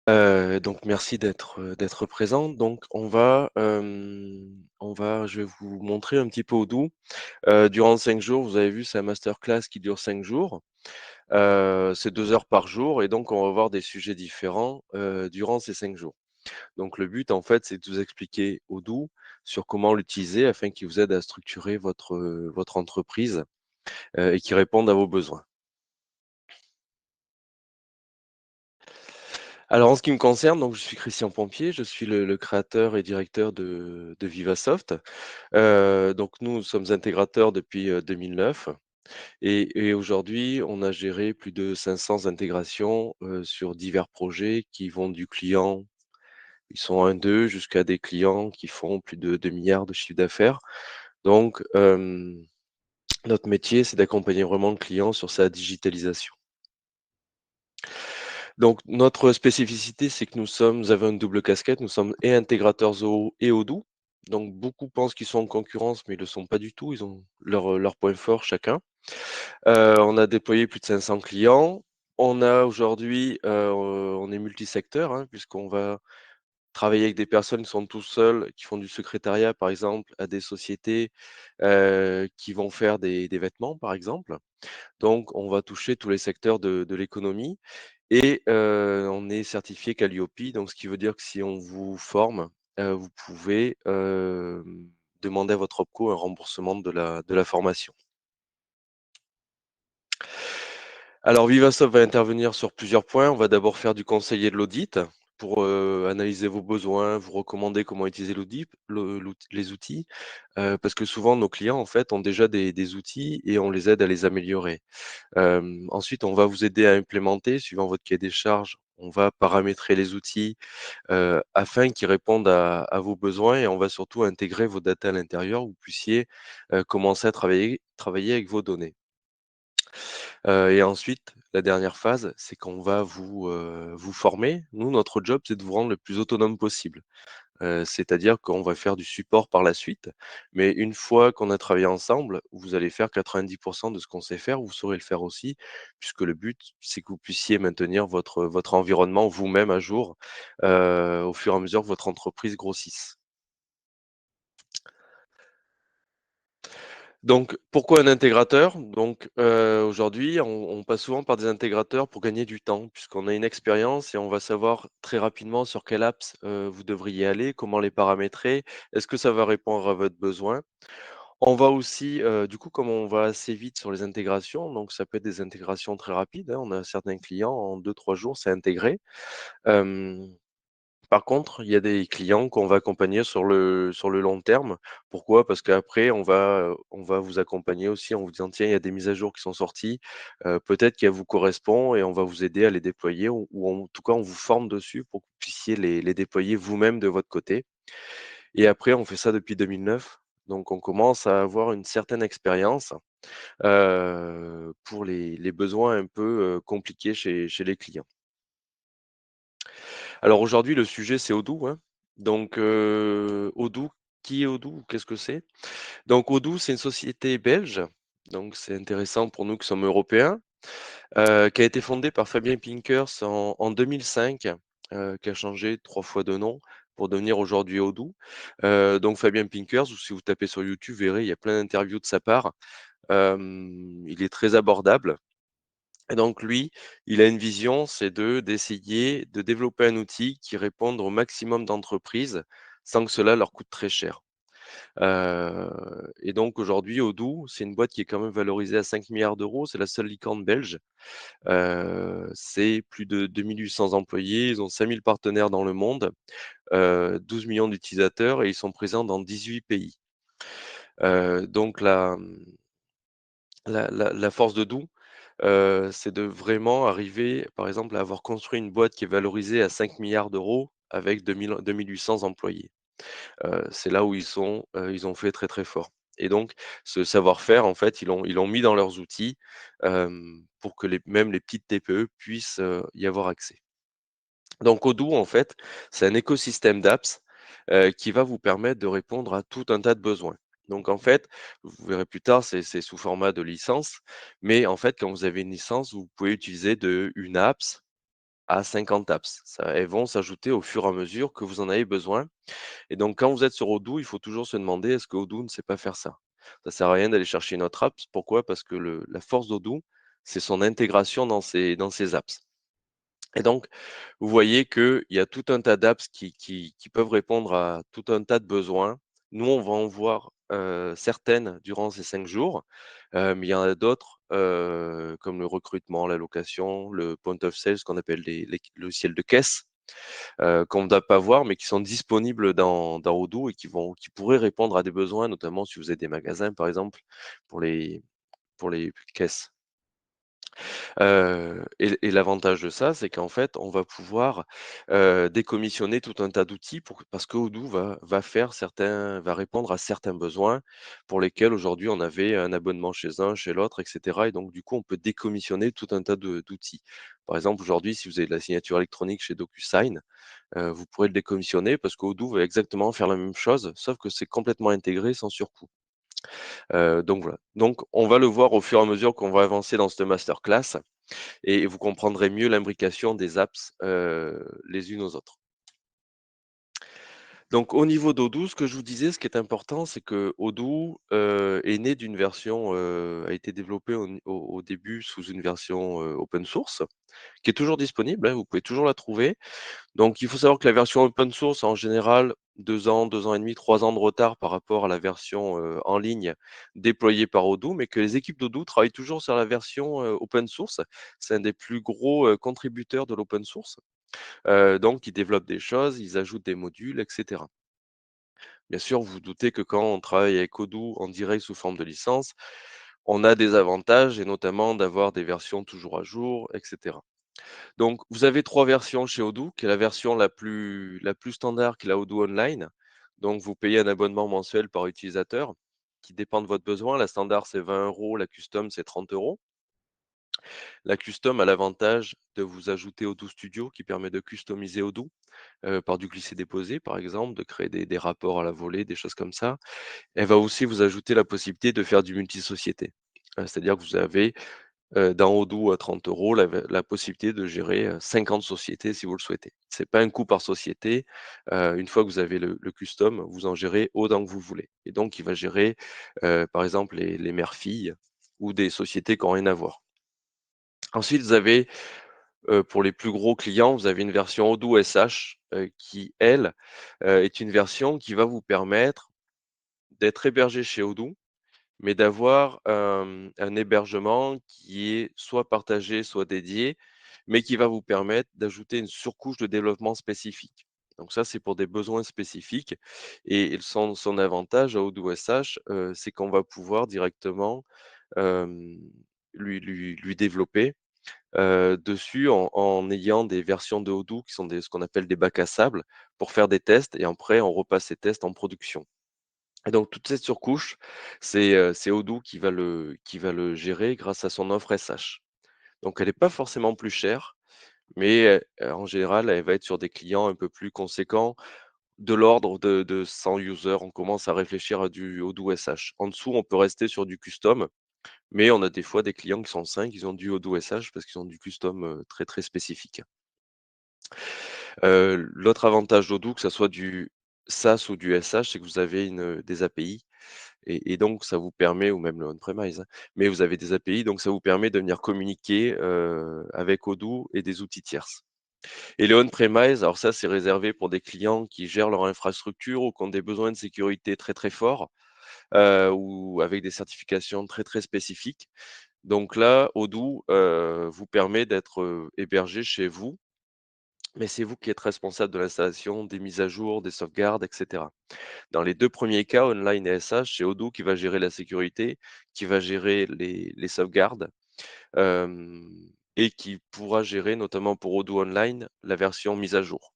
Donc merci d'être présente. Donc je vais vous montrer un petit peu Odoo. Durant 5 jours, vous avez vu, c'est un masterclass qui dure 5 jours. C'est 2 heures par jour et donc on va voir des sujets différents, durant ces 5 jours. Donc le but, en fait, c'est de vous expliquer Odoo sur comment l'utiliser afin qu'il vous aide à structurer votre entreprise, et qu'il réponde à vos besoins. Alors en ce qui me concerne, donc je suis Christian Pompier, je suis le créateur et directeur de Vivasoft. Donc nous sommes intégrateurs depuis, 2009 et aujourd'hui, on a géré plus de 500 intégrations, sur divers projets qui vont du client, ils sont 1-2 jusqu'à des clients qui font plus de 2 milliards de chiffre d'affaires. Donc notre métier, c'est d'accompagner vraiment le client sur sa digitalisation. Donc notre spécificité, c'est que nous avons une double casquette, nous sommes et intégrateurs Zoho et Odoo. Donc beaucoup pensent qu'ils sont en concurrence, mais ils ne le sont pas du tout, ils ont leurs points forts chacun. On a déployé plus de 500 clients. On a aujourd'hui, on est multisecteur, hein, puisqu'on va travailler avec des personnes qui sont tout seuls, qui font du secrétariat, par exemple, à des sociétés, qui vont faire des vêtements, par exemple. Donc on va toucher tous les secteurs de l'économie et on est certifié Qualiopi, donc ce qui veut dire que si on vous forme, vous pouvez, demander à votre OPCO un remboursement de la formation. Alors Vivasoft va intervenir sur plusieurs points. On va d'abord faire du conseil et de l'audit pour, analyser vos besoins, vous recommander comment utiliser les outils, parce que souvent nos clients, en fait, ont déjà des outils et on les aide à les améliorer. Ensuite, on va vous aider à implémenter suivant votre cahier des charges. On va paramétrer les outils, afin qu'ils répondent à vos besoins et on va surtout intégrer vos data à l'intérieur, où vous puissiez, commencer à travailler avec vos données. Et ensuite, la dernière phase, c'est qu'on va vous former. Nous, notre job, c'est de vous rendre le plus autonome possible. C'est-à-dire qu'on va faire du support par la suite, mais une fois qu'on a travaillé ensemble, vous allez faire 90 de ce qu'on sait faire, vous saurez le faire aussi, puisque le but, c'est que vous puissiez maintenir votre environnement vous-même à jour, au fur et à mesure que votre entreprise grossisse. Donc, pourquoi un intégrateur? Donc, aujourd'hui, on passe souvent par des intégrateurs pour gagner du temps, puisqu'on a une expérience et on va savoir très rapidement sur quelle apps, vous devriez aller, comment les paramétrer, est-ce que ça va répondre à votre besoin? On va aussi, du coup, comme on va assez vite sur les intégrations, donc ça peut être des intégrations très rapides, hein, on a certains clients, en 2-3 jours, c'est intégré. Hem Par contre, il y a des clients qu'on va accompagner sur le long terme. Pourquoi? Parce qu'après on va vous accompagner aussi en vous disant: «Tiens, il y a des mises à jour qui sont sorties, peut-être qu'elles vous correspond et on va vous aider à les déployer ou en tout cas on vous forme dessus pour que vous puissiez les déployer vous-même de votre côté» et après on fait ça depuis 2009, donc on commence à avoir une certaine expérience, pour les besoins un peu, compliqués chez les clients. Alors aujourd'hui, le sujet, c'est Odoo, hein. Donc, Odoo, qui est Odoo? Qu'est-ce que c'est? Donc Odoo, c'est une société belge, donc c'est intéressant pour nous qui sommes européens, qui a été fondée par Fabien Pinkers en 2005, qui a changé 3 fois de nom pour devenir aujourd'hui Odoo. Donc Fabien Pinkers, ou si vous tapez sur YouTube, vous verrez, il y a plein d'interviews de sa part. Il est très abordable. Et donc lui, il a une vision, c'est d'essayer de développer un outil qui réponde au maximum d'entreprises sans que cela leur coûte très cher. Et donc aujourd'hui, Odoo, c'est une boîte qui est quand même valorisée à 5 milliards d'euros. C'est la seule licorne belge. C'est plus de 2 800 employés. Ils ont 5 000 partenaires dans le monde, 12 millions d'utilisateurs et ils sont présents dans 18 pays. Donc la force de Doux, c'est de vraiment arriver, par exemple, à avoir construit une boîte qui est valorisée à 5 milliards d'euros avec 2 800 employés. C'est là où ils ont fait très, très fort et donc ce savoir-faire, en fait, ils l'ont mis dans leurs outils, pour que même les petites TPE puissent, y avoir accès. Donc Odoo, en fait, c'est un écosystème d'apps, qui va vous permettre de répondre à tout un tas de besoins. Donc en fait, vous verrez plus tard, c'est sous format de licence, mais en fait, quand vous avez une licence, vous pouvez utiliser une apps à 50 apps. Elles vont s'ajouter au fur et à mesure que vous en avez besoin. Et donc, quand vous êtes sur Odoo, il faut toujours se demander est-ce que Odoo ne sait pas faire ça? Ça sert à rien d'aller chercher une autre app. Pourquoi? Parce que la force d'Odoo, c'est son intégration dans ses apps. Et donc, vous voyez qu'il y a tout un tas d'apps qui peuvent répondre à tout un tas de besoins. Nous, on va en voir certaines durant ces 5 jours, mais il y en a d'autres, comme le recrutement, la location, le point of sale, ce qu'on appelle les logiciels de caisse, qu'on ne doit pas voir, mais qui sont disponibles dans Odoo et qui pourraient répondre à des besoins, notamment si vous avez des magasins, par exemple, pour les caisses. Et l'avantage de ça, c'est qu'en fait, on va pouvoir, décommissionner tout un tas d'outils parce que Odoo va répondre à certains besoins pour lesquels aujourd'hui on avait un abonnement chez un, chez l'autre et cetera et donc du coup, on peut décommissionner tout un tas d'outils. Par exemple, aujourd'hui, si vous avez de la signature électronique chez DocuSign, vous pourrez le décommissionner parce qu'Odoo va exactement faire la même chose, sauf que c'est complètement intégré sans surcoût. Donc voilà. Donc on va le voir au fur et à mesure qu'on va avancer dans cette masterclass et vous comprendrez mieux l'imbrication des apps, les unes aux autres. Donc au niveau d'Odoo, ce que je vous disais, ce qui est important, c'est que Odoo, est né d'une version, a été développé au début sous une version, open source, qui est toujours disponible, hein, vous pouvez toujours la trouver. Donc il faut savoir que la version open source a en général 2 ans, 2 ans et demi, 3 ans de retard par rapport à la version, en ligne déployée par Odoo, mais que les équipes d'Odoo travaillent toujours sur la version, open source. C'est un des plus gros, contributeurs de l'open source. Donc ils développent des choses, ils ajoutent des modules et cetera. Bien sûr, vous vous doutez que quand on travaille avec Odoo en direct sous forme de licence, on a des avantages et notamment d'avoir des versions toujours à jour et cetera. Donc, vous avez 3 versions chez Odoo, qui est la version la plus standard, qui est la Odoo Online. Donc, vous payez un abonnement mensuel par utilisateur qui dépend de votre besoin. La standard, c'est 20 €, la custom, c'est 30 €. La custom a l'avantage de vous ajouter Odoo Studio qui permet de customiser Odoo, par du glisser-déposer, par exemple, de créer des rapports à la volée, des choses comme ça. Elle va aussi vous ajouter la possibilité de faire du multisociété. C'est-à-dire que vous avez dans Odoo à 30 € la possibilité de gérer, 50 sociétés si vous le souhaitez. C'est pas un coût par société, une fois que vous avez le custom, vous en gérez autant que vous voulez et donc il va gérer, par exemple les mères-filles ou des sociétés qui ont rien à voir. Ensuite, vous avez, pour les plus gros clients, vous avez une version Odoo SH, qui elle, est une version qui va vous permettre d'être hébergé chez Odoo mais d'avoir, un hébergement qui est soit partagé, soit dédié, mais qui va vous permettre d'ajouter une surcouche de développement spécifique. Donc ça, c'est pour des besoins spécifiques et son avantage à Odoo SH, c'est qu'on va pouvoir directement, hem, lui développer, dessus en ayant des versions de Odoo qui sont ce qu'on appelle des bacs à sable pour faire des tests et après on repasse ces tests en production. Et donc toute cette surcouche, c'est Odoo qui va le gérer grâce à son offre SH. Donc elle est pas forcément plus chère, mais en général, elle va être sur des clients un peu plus conséquents, de l'ordre de 100 users. On commence à réfléchir à du Odoo SH. En dessous, on peut rester sur du custom, mais on a des fois des clients qui sont 5, ils ont du Odoo SH parce qu'ils ont du custom, très, très spécifique. L'autre avantage d'Odoo, que ça soit du SaaS ou du SH, c'est que vous avez des API et donc ça vous permet ou même le on-premise, hein, mais vous avez des API, donc ça vous permet de venir communiquer, avec Odoo et des outils tierces. Et le on-premise, alors ça, c'est réservé pour des clients qui gèrent leur infrastructure ou qui ont des besoins de sécurité très, très forts, ou avec des certifications très, très spécifiques. Donc là, Odoo, vous permet d'être, hébergé chez vous, mais c'est vous qui êtes responsable de l'installation, des mises à jour, des sauvegardes et cetera. Dans les 2 premiers cas, online et SH, c'est Odoo qui va gérer la sécurité, qui va gérer les sauvegardes, hem et qui pourra gérer, notamment pour Odoo Online, la version mise à jour.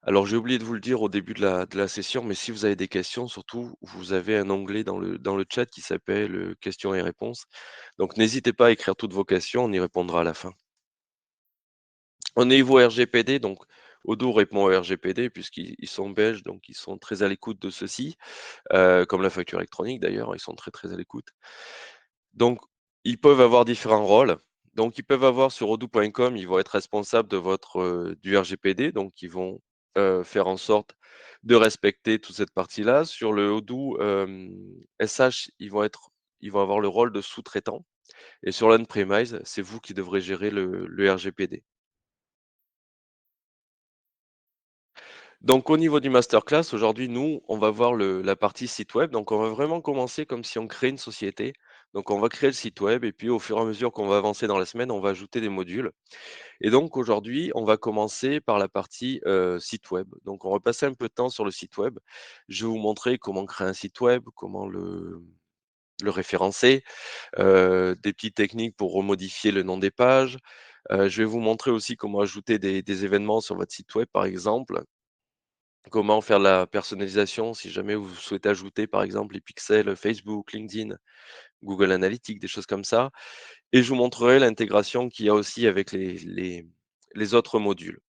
Alors j'ai oublié de vous le dire au début de la session, mais si vous avez des questions, surtout, vous avez un onglet dans le chat qui s'appelle, questions et réponses. Donc n'hésitez pas à écrire toutes vos questions, on y répondra à la fin. Au niveau RGPD, donc Odoo répond au RGPD puisqu'ils sont belges, donc ils sont très à l'écoute de ceci. Comme la facture électronique d'ailleurs, ils sont très, très à l'écoute. Donc ils peuvent avoir différents rôles. Donc ils peuvent avoir sur odoo.com, ils vont être responsables de votre, du RGPD, donc ils vont, faire en sorte de respecter toute cette partie-là. Sur le Odoo, SH, ils vont avoir le rôle de sous-traitant et sur l'on-premise, c'est vous qui devrez gérer le RGPD. Donc au niveau du masterclass, aujourd'hui, nous, on va voir la partie site web. Donc on va vraiment commencer comme si on crée une société. Donc on va créer le site web et puis au fur et à mesure qu'on va avancer dans la semaine, on va ajouter des modules. Et donc aujourd'hui, on va commencer par la partie, site web. Donc on va passer un peu de temps sur le site web. Je vais vous montrer comment créer un site web, comment le référencer, des petites techniques pour remodifier le nom des pages. Je vais vous montrer aussi comment ajouter des événements sur votre site web, par exemple. Comment faire de la personnalisation si jamais vous souhaitez ajouter, par exemple, les pixels Facebook, LinkedIn, Google Analytics, des choses comme ça. Et je vous montrerai l'intégration qu'il y a aussi avec les autres modules.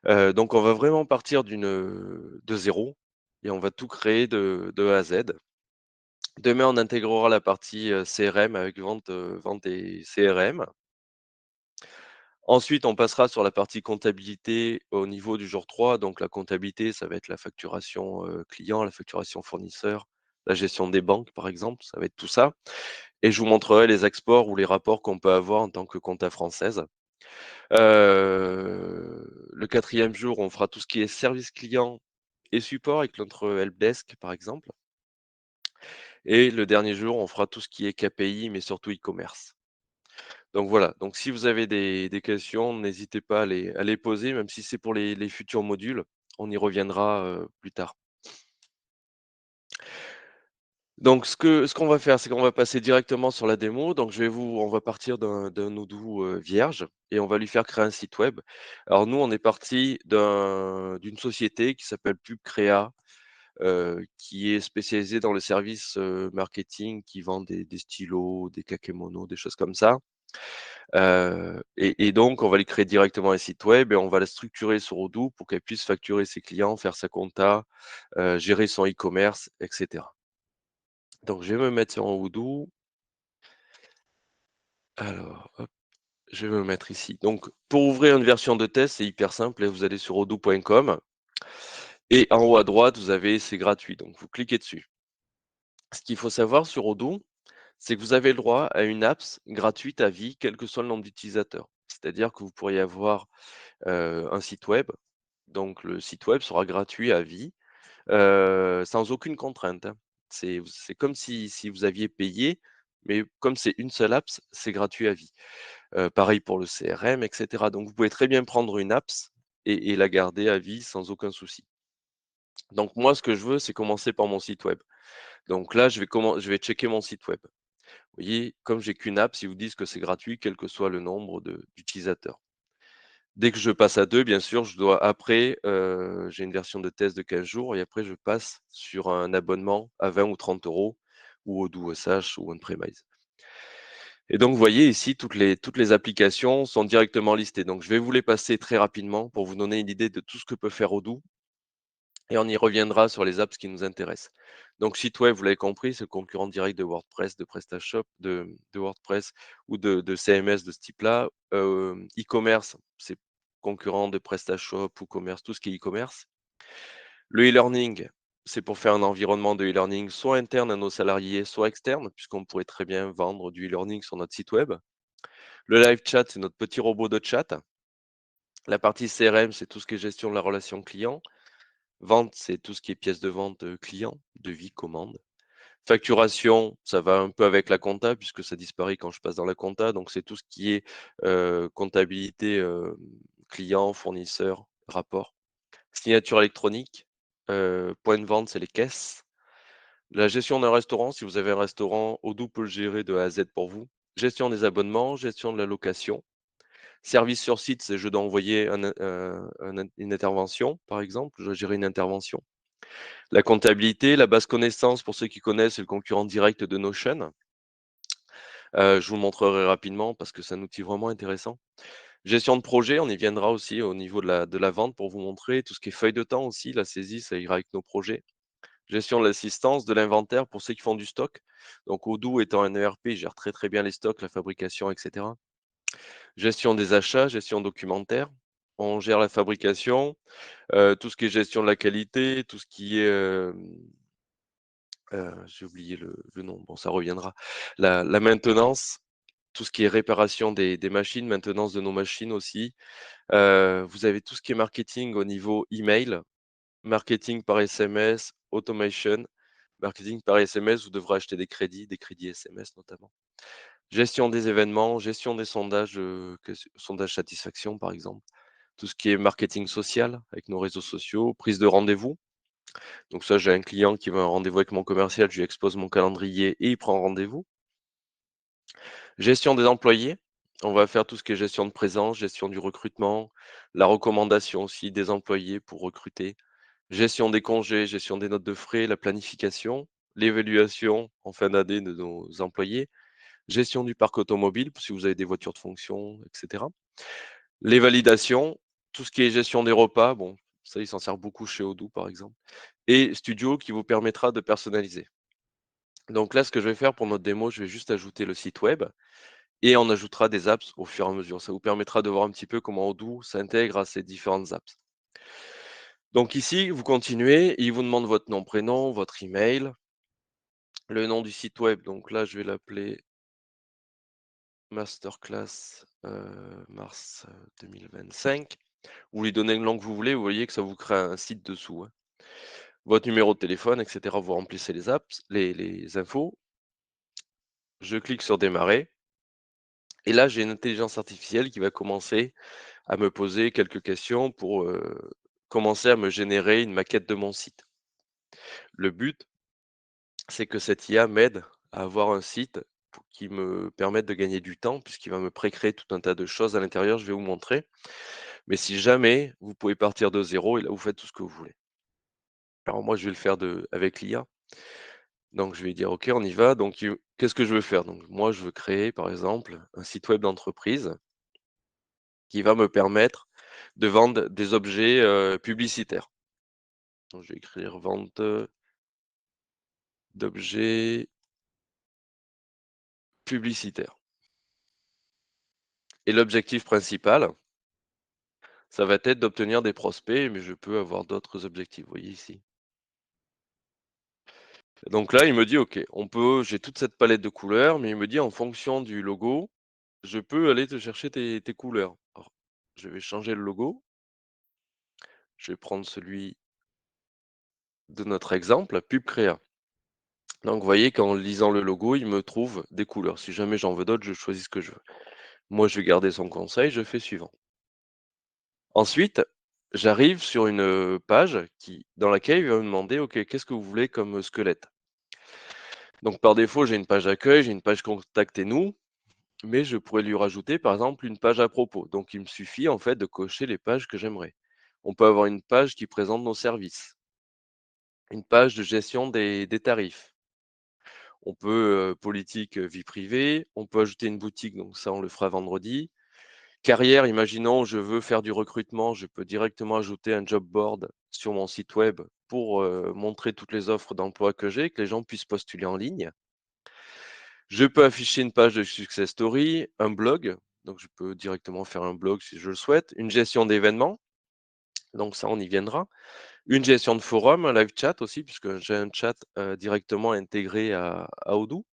Donc on va vraiment partir de zéro et on va tout créer de A à Z. Demain, on intégrera la partie, CRM avec vente et CRM. Ensuite, on passera sur la partie comptabilité au niveau du jour 3. Donc la comptabilité, ça va être la facturation, client, la facturation fournisseur, la gestion des banques, par exemple, ça va être tout ça. Et je vous montrerai les exports ou les rapports qu'on peut avoir en tant que compta française. Le quatrième jour, on fera tout ce qui est service client et support avec notre helpdesk, par exemple. Et le dernier jour, on fera tout ce qui est KPI, mais surtout e-commerce. Donc voilà, donc si vous avez des questions, n'hésitez pas à les poser, même si c'est pour les futurs modules. On y reviendra, plus tard. Donc ce qu'on va faire, c'est qu'on va passer directement sur la démo. Donc on va partir d'un Odoo, vierge et on va lui faire créer un site web. Alors nous, on est parti d'une société qui s'appelle PubCrea, qui est spécialisée dans le service, marketing, qui vend des stylos, des kakémonos, des choses comme ça. Et donc on va lui créer directement un site web et on va la structurer sur Odoo pour qu'elle puisse facturer ses clients, faire sa compta, gérer son e-commerce et cetera. Donc je vais me mettre sur Odoo. Alors hop, je vais me mettre ici. Donc pour ouvrir une version de test, c'est hyper simple et vous allez sur odoo.com et en haut à droite, vous avez «C'est gratuit», donc vous cliquez dessus. Ce qu'il faut savoir sur Odoo, c'est que vous avez le droit à une apps gratuite à vie, quel que soit le nombre d'utilisateurs. C'est-à-dire que vous pourriez avoir, un site web, donc le site web sera gratuit à vie, sans aucune contrainte, hein. C'est comme si vous aviez payé, mais comme c'est une seule apps, c'est gratuit à vie. Pareil pour le CRM et cetera. Donc vous pouvez très bien prendre une apps et la garder à vie sans aucun souci. Donc moi, ce que je veux, c'est commencer par mon site web. Donc là, je vais checker mon site web. Vous voyez, comme j'ai qu'une app, ils vous disent que c'est gratuit, quel que soit le nombre d'utilisateurs. Dès que je passe à 2, bien sûr, je dois après, j'ai une version de test de 15 jours et après je passe sur un abonnement à 20 ou 30 € ou Odoo SH ou OnePremise. Et donc vous voyez ici toutes les applications sont directement listées. Donc je vais vous les passer très rapidement pour vous donner une idée de tout ce que peut faire Odoo et on y reviendra sur les apps qui nous intéressent. Donc site web, vous l'avez compris, c'est le concurrent direct de WordPress, de PrestaShop, de WordPress ou de CMS de ce type-là. E-commerce, c'est concurrent de PrestaShop, WooCommerce, tout ce qui est e-commerce. Le e-learning, c'est pour faire un environnement de e-learning soit interne à nos salariés, soit externe, puisqu'on pourrait très bien vendre du e-learning sur notre site web. Le live chat, c'est notre petit robot de chat. La partie CRM, c'est tout ce qui est gestion de la relation client. Vente, c'est tout ce qui est pièces de vente, client, devis, commande. Facturation, ça va un peu avec la compta puisque ça disparaît quand je passe dans la compta, donc c'est tout ce qui est, comptabilité, client, fournisseur, rapport. Signature électronique, point de vente, c'est les caisses. La gestion d'un restaurant, si vous avez un restaurant, Odoo peut le gérer de A à Z pour vous. Gestion des abonnements, gestion de la location. Service sur site, c'est je dois envoyer une intervention, par exemple, je dois gérer une intervention. La comptabilité, la base connaissance, pour ceux qui connaissent, c'est le concurrent direct de Notion. Je vous le montrerai rapidement parce que c'est un outil vraiment intéressant. Gestion de projet, on y viendra aussi au niveau de la vente pour vous montrer tout ce qui est feuille de temps aussi, la saisie, ça ira avec nos projets. gestion de l'assistance, de l'inventaire pour ceux qui font du stock. Donc Odoo étant un ERP, gère très, très bien les stocks, la fabrication et cetera. Gestion des achats, gestion documentaire. On gère la fabrication, tout ce qui est gestion de la qualité, tout ce qui est, j'ai oublié le nom, bon ça reviendra. La maintenance, tout ce qui est réparation des machines, maintenance de nos machines aussi. Vous avez tout ce qui est marketing au niveau email, marketing par SMS, automation. Marketing par SMS, vous devrez acheter des crédits SMS notamment. Gestion des événements, gestion des sondages, sondages satisfaction par exemple. Tout ce qui est marketing social avec nos réseaux sociaux, prise de rendez-vous. Donc ça, j'ai un client qui veut un rendez-vous avec mon commercial, je lui expose mon calendrier et il prend rendez-vous. Gestion des employés, on va faire tout ce qui est gestion de présence, gestion du recrutement, la recommandation aussi des employés pour recruter, gestion des congés, gestion des notes de frais, la planification, l'évaluation en fin d'année de nos employés, gestion du parc automobile, si vous avez des voitures de fonction, etc. Les validations, tout ce qui est gestion des repas, bon, ça, il s'en sert beaucoup chez Odoo, par exemple, et Studio qui vous permettra de personnaliser. Donc là, ce que je vais faire pour notre démo, je vais juste ajouter le site web et on ajoutera des apps au fur et à mesure. Ça vous permettra de voir un petit peu comment Odoo s'intègre à ces différentes apps. Donc ici, vous continuez, il vous demande votre nom, prénom, votre email, le nom du site web. Donc là, je vais l'appeler Masterclass mars 2025. Vous lui donnez le nom que vous voulez, vous voyez que ça vous crée un site dessous, hein. Votre numéro de téléphone, etc. Vous remplissez les apps, les infos. Je clique sur démarrer. Et là, j'ai une intelligence artificielle qui va commencer à me poser quelques questions pour commencer à me générer une maquette de mon site. Le but, c'est que cette IA m'aide à avoir un site qui me permette de gagner du temps, puisqu'il va me précréer tout un tas de choses à l'intérieur, je vais vous montrer. Mais si jamais vous pouvez partir de zéro, et là, vous faites tout ce que vous voulez. Alors moi, je vais le faire avec l'IA. Donc je vais dire: «OK, on y va». Donc qu'est-ce que je veux faire? Donc moi, je veux créer, par exemple, un site web d'entreprise qui va me permettre de vendre des objets, publicitaires. Donc je vais écrire: «Vente d'objets publicitaires» et l'objectif principal, ça va être d'obtenir des prospects, mais je peux avoir d'autres objectifs, vous voyez ici. Donc là, il me dit: «OK, j'ai toute cette palette de couleurs», mais il me dit: «En fonction du logo, je peux aller te chercher tes couleurs». Alors, je vais changer le logo. Je vais prendre celui de notre exemple, pub créa. Donc vous voyez qu'en lisant le logo, il me trouve des couleurs. Si jamais j'en veux d'autres, je choisis ce que je veux. Moi, je vais garder son conseil, je fais suivant. Ensuite, j'arrive sur une, page dans laquelle il va me demander: «OK, qu'est-ce que vous voulez comme, squelette?» Donc par défaut, j'ai une page accueil, j'ai une page contactez-nous, mais je pourrais lui rajouter, par exemple, une page à propos. Donc il me suffit, en fait, de cocher les pages que j'aimerais. On peut avoir une page qui présente nos services, une page de gestion des tarifs. On peut, politique, vie privée, on peut ajouter une boutique, donc ça, on le fera vendredi. Carrière, imaginons, je veux faire du recrutement, je peux directement ajouter un job board sur mon site web pour, montrer toutes les offres d'emploi que j'ai, que les gens puissent postuler en ligne. Je peux afficher une page de success story, un blog, donc je peux directement faire un blog si je le souhaite, une gestion d'événements, donc ça, on y viendra. Une gestion de forum, un live chat aussi, puisque j'ai un chat, directement intégré à Odoo.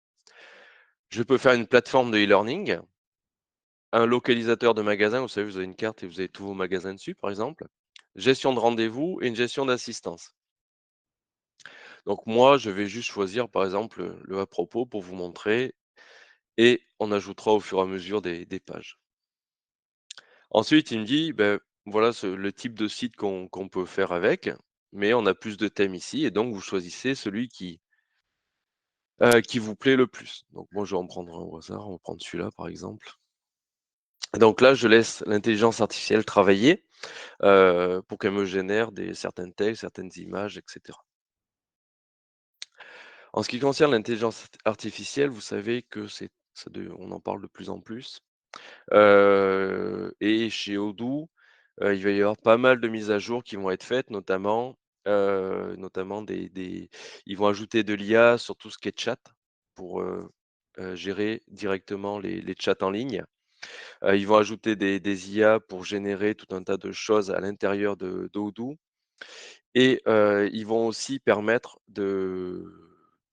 Je peux faire une plateforme de e-learning, un localisateur de magasin, vous savez, vous avez une carte et vous avez tous vos magasins dessus, par exemple. Gestion de rendez-vous et une gestion d'assistance. Donc moi, je vais juste choisir, par exemple, le à propos pour vous montrer et on ajoutera au fur et à mesure des pages. Ensuite, il me dit, ben voilà le type de site qu'on peut faire avec, mais on a plus de thèmes ici et donc vous choisissez celui qui vous plaît le plus. Donc moi, je vais en prendre un au hasard, on va prendre celui-là, par exemple. Donc là, je laisse l'intelligence artificielle travailler pour qu'elle me génère certains textes, certaines images, et cetera. En ce qui concerne l'intelligence artificielle, vous savez que on en parle de plus en plus, et chez Odoo, il va y avoir pas mal de mises à jour qui vont être faites, notamment, notamment des ils vont ajouter de l'IA sur tout ce qui est chat pour, gérer directement les chats en ligne. Ils vont ajouter des IA pour générer tout un tas de choses à l'intérieur d'Odoo et ils vont aussi permettre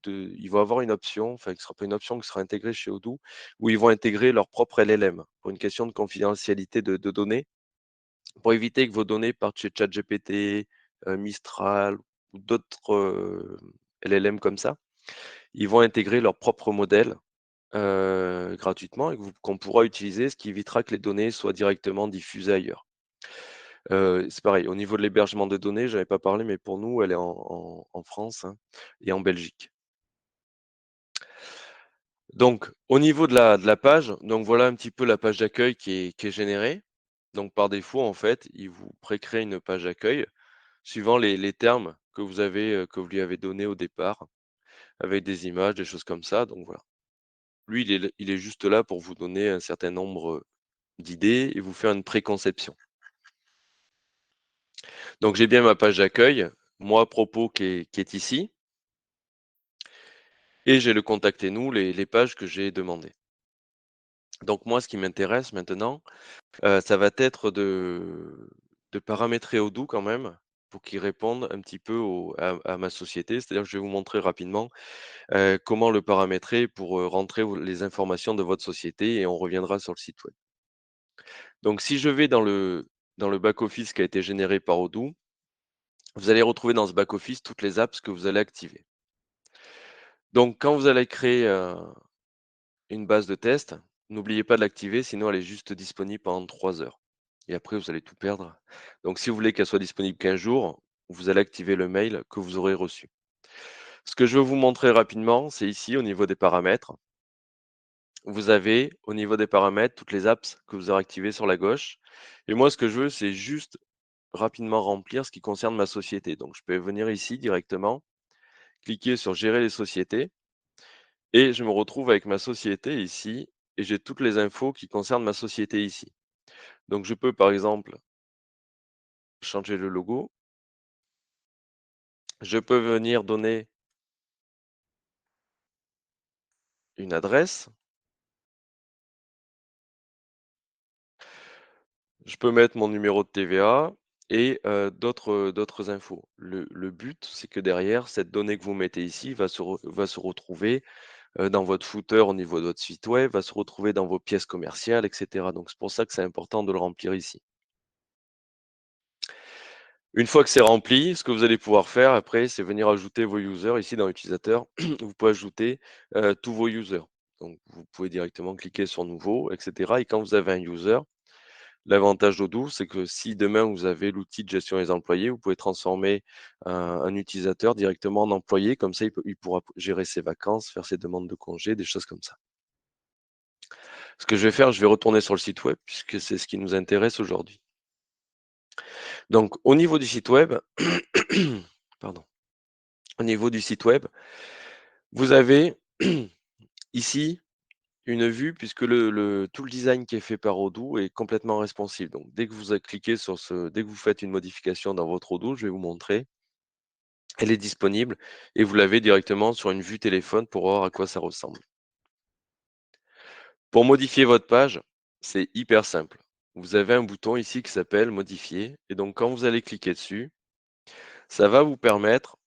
ils vont avoir une option, enfin qui sera pas une option, qui sera intégrée chez Odoo, où ils vont intégrer leur propre LLM pour une question de confidentialité de données, pour éviter que vos données partent chez ChatGPT, Mistral ou d'autres, LLM comme ça. Ils vont intégrer leur propre modèle, gratuitement et qu'on pourra utiliser, ce qui évitera que les données soient directement diffusées ailleurs. C'est pareil, au niveau de l'hébergement de données, j'avais pas parlé, mais pour nous, elle est en France, hein, et en Belgique. Donc au niveau de la page, donc voilà un petit peu la page d'accueil qui est générée. Donc par défaut, en fait, il vous précrée une page d'accueil suivant les termes que vous lui avez donnés au départ, avec des images, des choses comme ça, donc voilà. Lui, il est juste là pour vous donner un certain nombre d'idées et vous faire une préconception. Donc j'ai bien ma page d'accueil, moi à propos qui est ici, et j'ai le contactez-nous, les pages que j'ai demandées. Donc moi, ce qui m'intéresse maintenant, ça va être de paramétrer Odoo quand même, pour qu'il réponde un petit peu à ma société. C'est-à-dire que je vais vous montrer rapidement, comment le paramétrer pour, rentrer les informations de votre société et on reviendra sur le site web. Donc si je vais dans le back office qui a été généré par Odoo, vous allez retrouver dans ce back office toutes les apps que vous allez activer. Donc quand vous allez créer, une base de test, n'oubliez pas de l'activer, sinon elle est juste disponible pendant 3 heures et après vous allez tout perdre. Donc si vous voulez qu'elle soit disponible 15 jours, vous allez activer le mail que vous aurez reçu. Ce que je veux vous montrer rapidement, c'est ici au niveau des paramètres. Vous avez au niveau des paramètres toutes les apps que vous aurez activées sur la gauche et moi ce que je veux, c'est juste rapidement remplir ce qui concerne ma société. Donc je peux venir ici directement, cliquer sur gérer les sociétés et je me retrouve avec ma société ici et j'ai toutes les infos qui concernent ma société ici. Donc je peux par exemple changer le logo, je peux venir donner une adresse, je peux mettre mon numéro de TVA et d'autres infos. Le but, c'est que derrière, cette donnée que vous mettez ici va se retrouver, dans votre footer au niveau de votre site web, va se retrouver dans vos pièces commerciales et cetera. Donc c'est pour ça que c'est important de le remplir ici. Une fois que c'est rempli, ce que vous allez pouvoir faire après, c'est venir ajouter vos users. Ici dans utilisateur, vous pouvez ajouter, tous vos users. Donc vous pouvez directement cliquer sur nouveau et cetera et quand vous avez un user, l'avantage d'Odoo, c'est que si demain vous avez l'outil de gestion des employés, vous pouvez transformer un utilisateur directement en employé. Comme ça, il pourra gérer ses vacances, faire ses demandes de congés, des choses comme ça. Ce que je vais faire, je vais retourner sur le site web puisque c'est ce qui nous intéresse aujourd'hui. Donc au niveau du site web, pardon. Au niveau du site web, vous avez ici une vue puisque tout le design qui est fait par Odoo est complètement responsive. Donc dès que vous faites une modification dans votre Odoo, je vais vous montrer, elle est disponible et vous l'avez directement sur une vue téléphone pour voir à quoi ça ressemble. Pour modifier votre page, c'est hyper simple. Vous avez un bouton ici qui s'appelle modifier et donc quand vous allez cliquer dessus, ça va vous permettre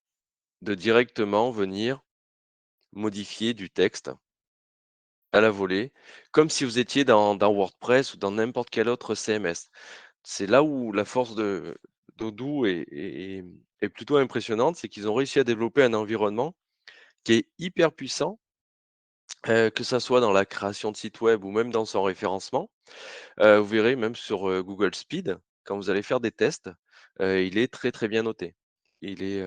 de directement venir modifier du texte à la volée, comme si vous étiez dans WordPress ou dans n'importe quel autre CMS. C'est là où la force d'Odoo est plutôt impressionnante, c'est qu'ils ont réussi à développer un environnement qui est hyper puissant, que ça soit dans la création de sites web ou même dans son référencement. Vous verrez même sur, Google Speed, quand vous allez faire des tests, il est très, très bien noté. Il est,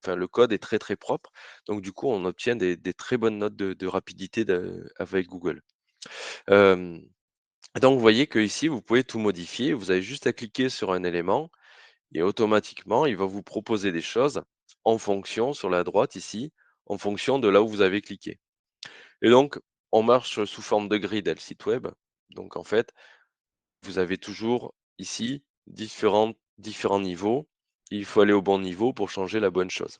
enfin le code est très, très propre, donc du coup on obtient des très bonnes notes de rapidité avec Google. Hem Donc, vous voyez qu'ici, vous pouvez tout modifier. Vous avez juste à cliquer sur un élément et automatiquement, il va vous proposer des choses en fonction, sur la droite ici, en fonction de là où vous avez cliqué. Et donc, on marche sous forme de grid, le site web. Donc, en fait, vous avez toujours ici différents niveaux il faut aller au bon niveau pour changer la bonne chose.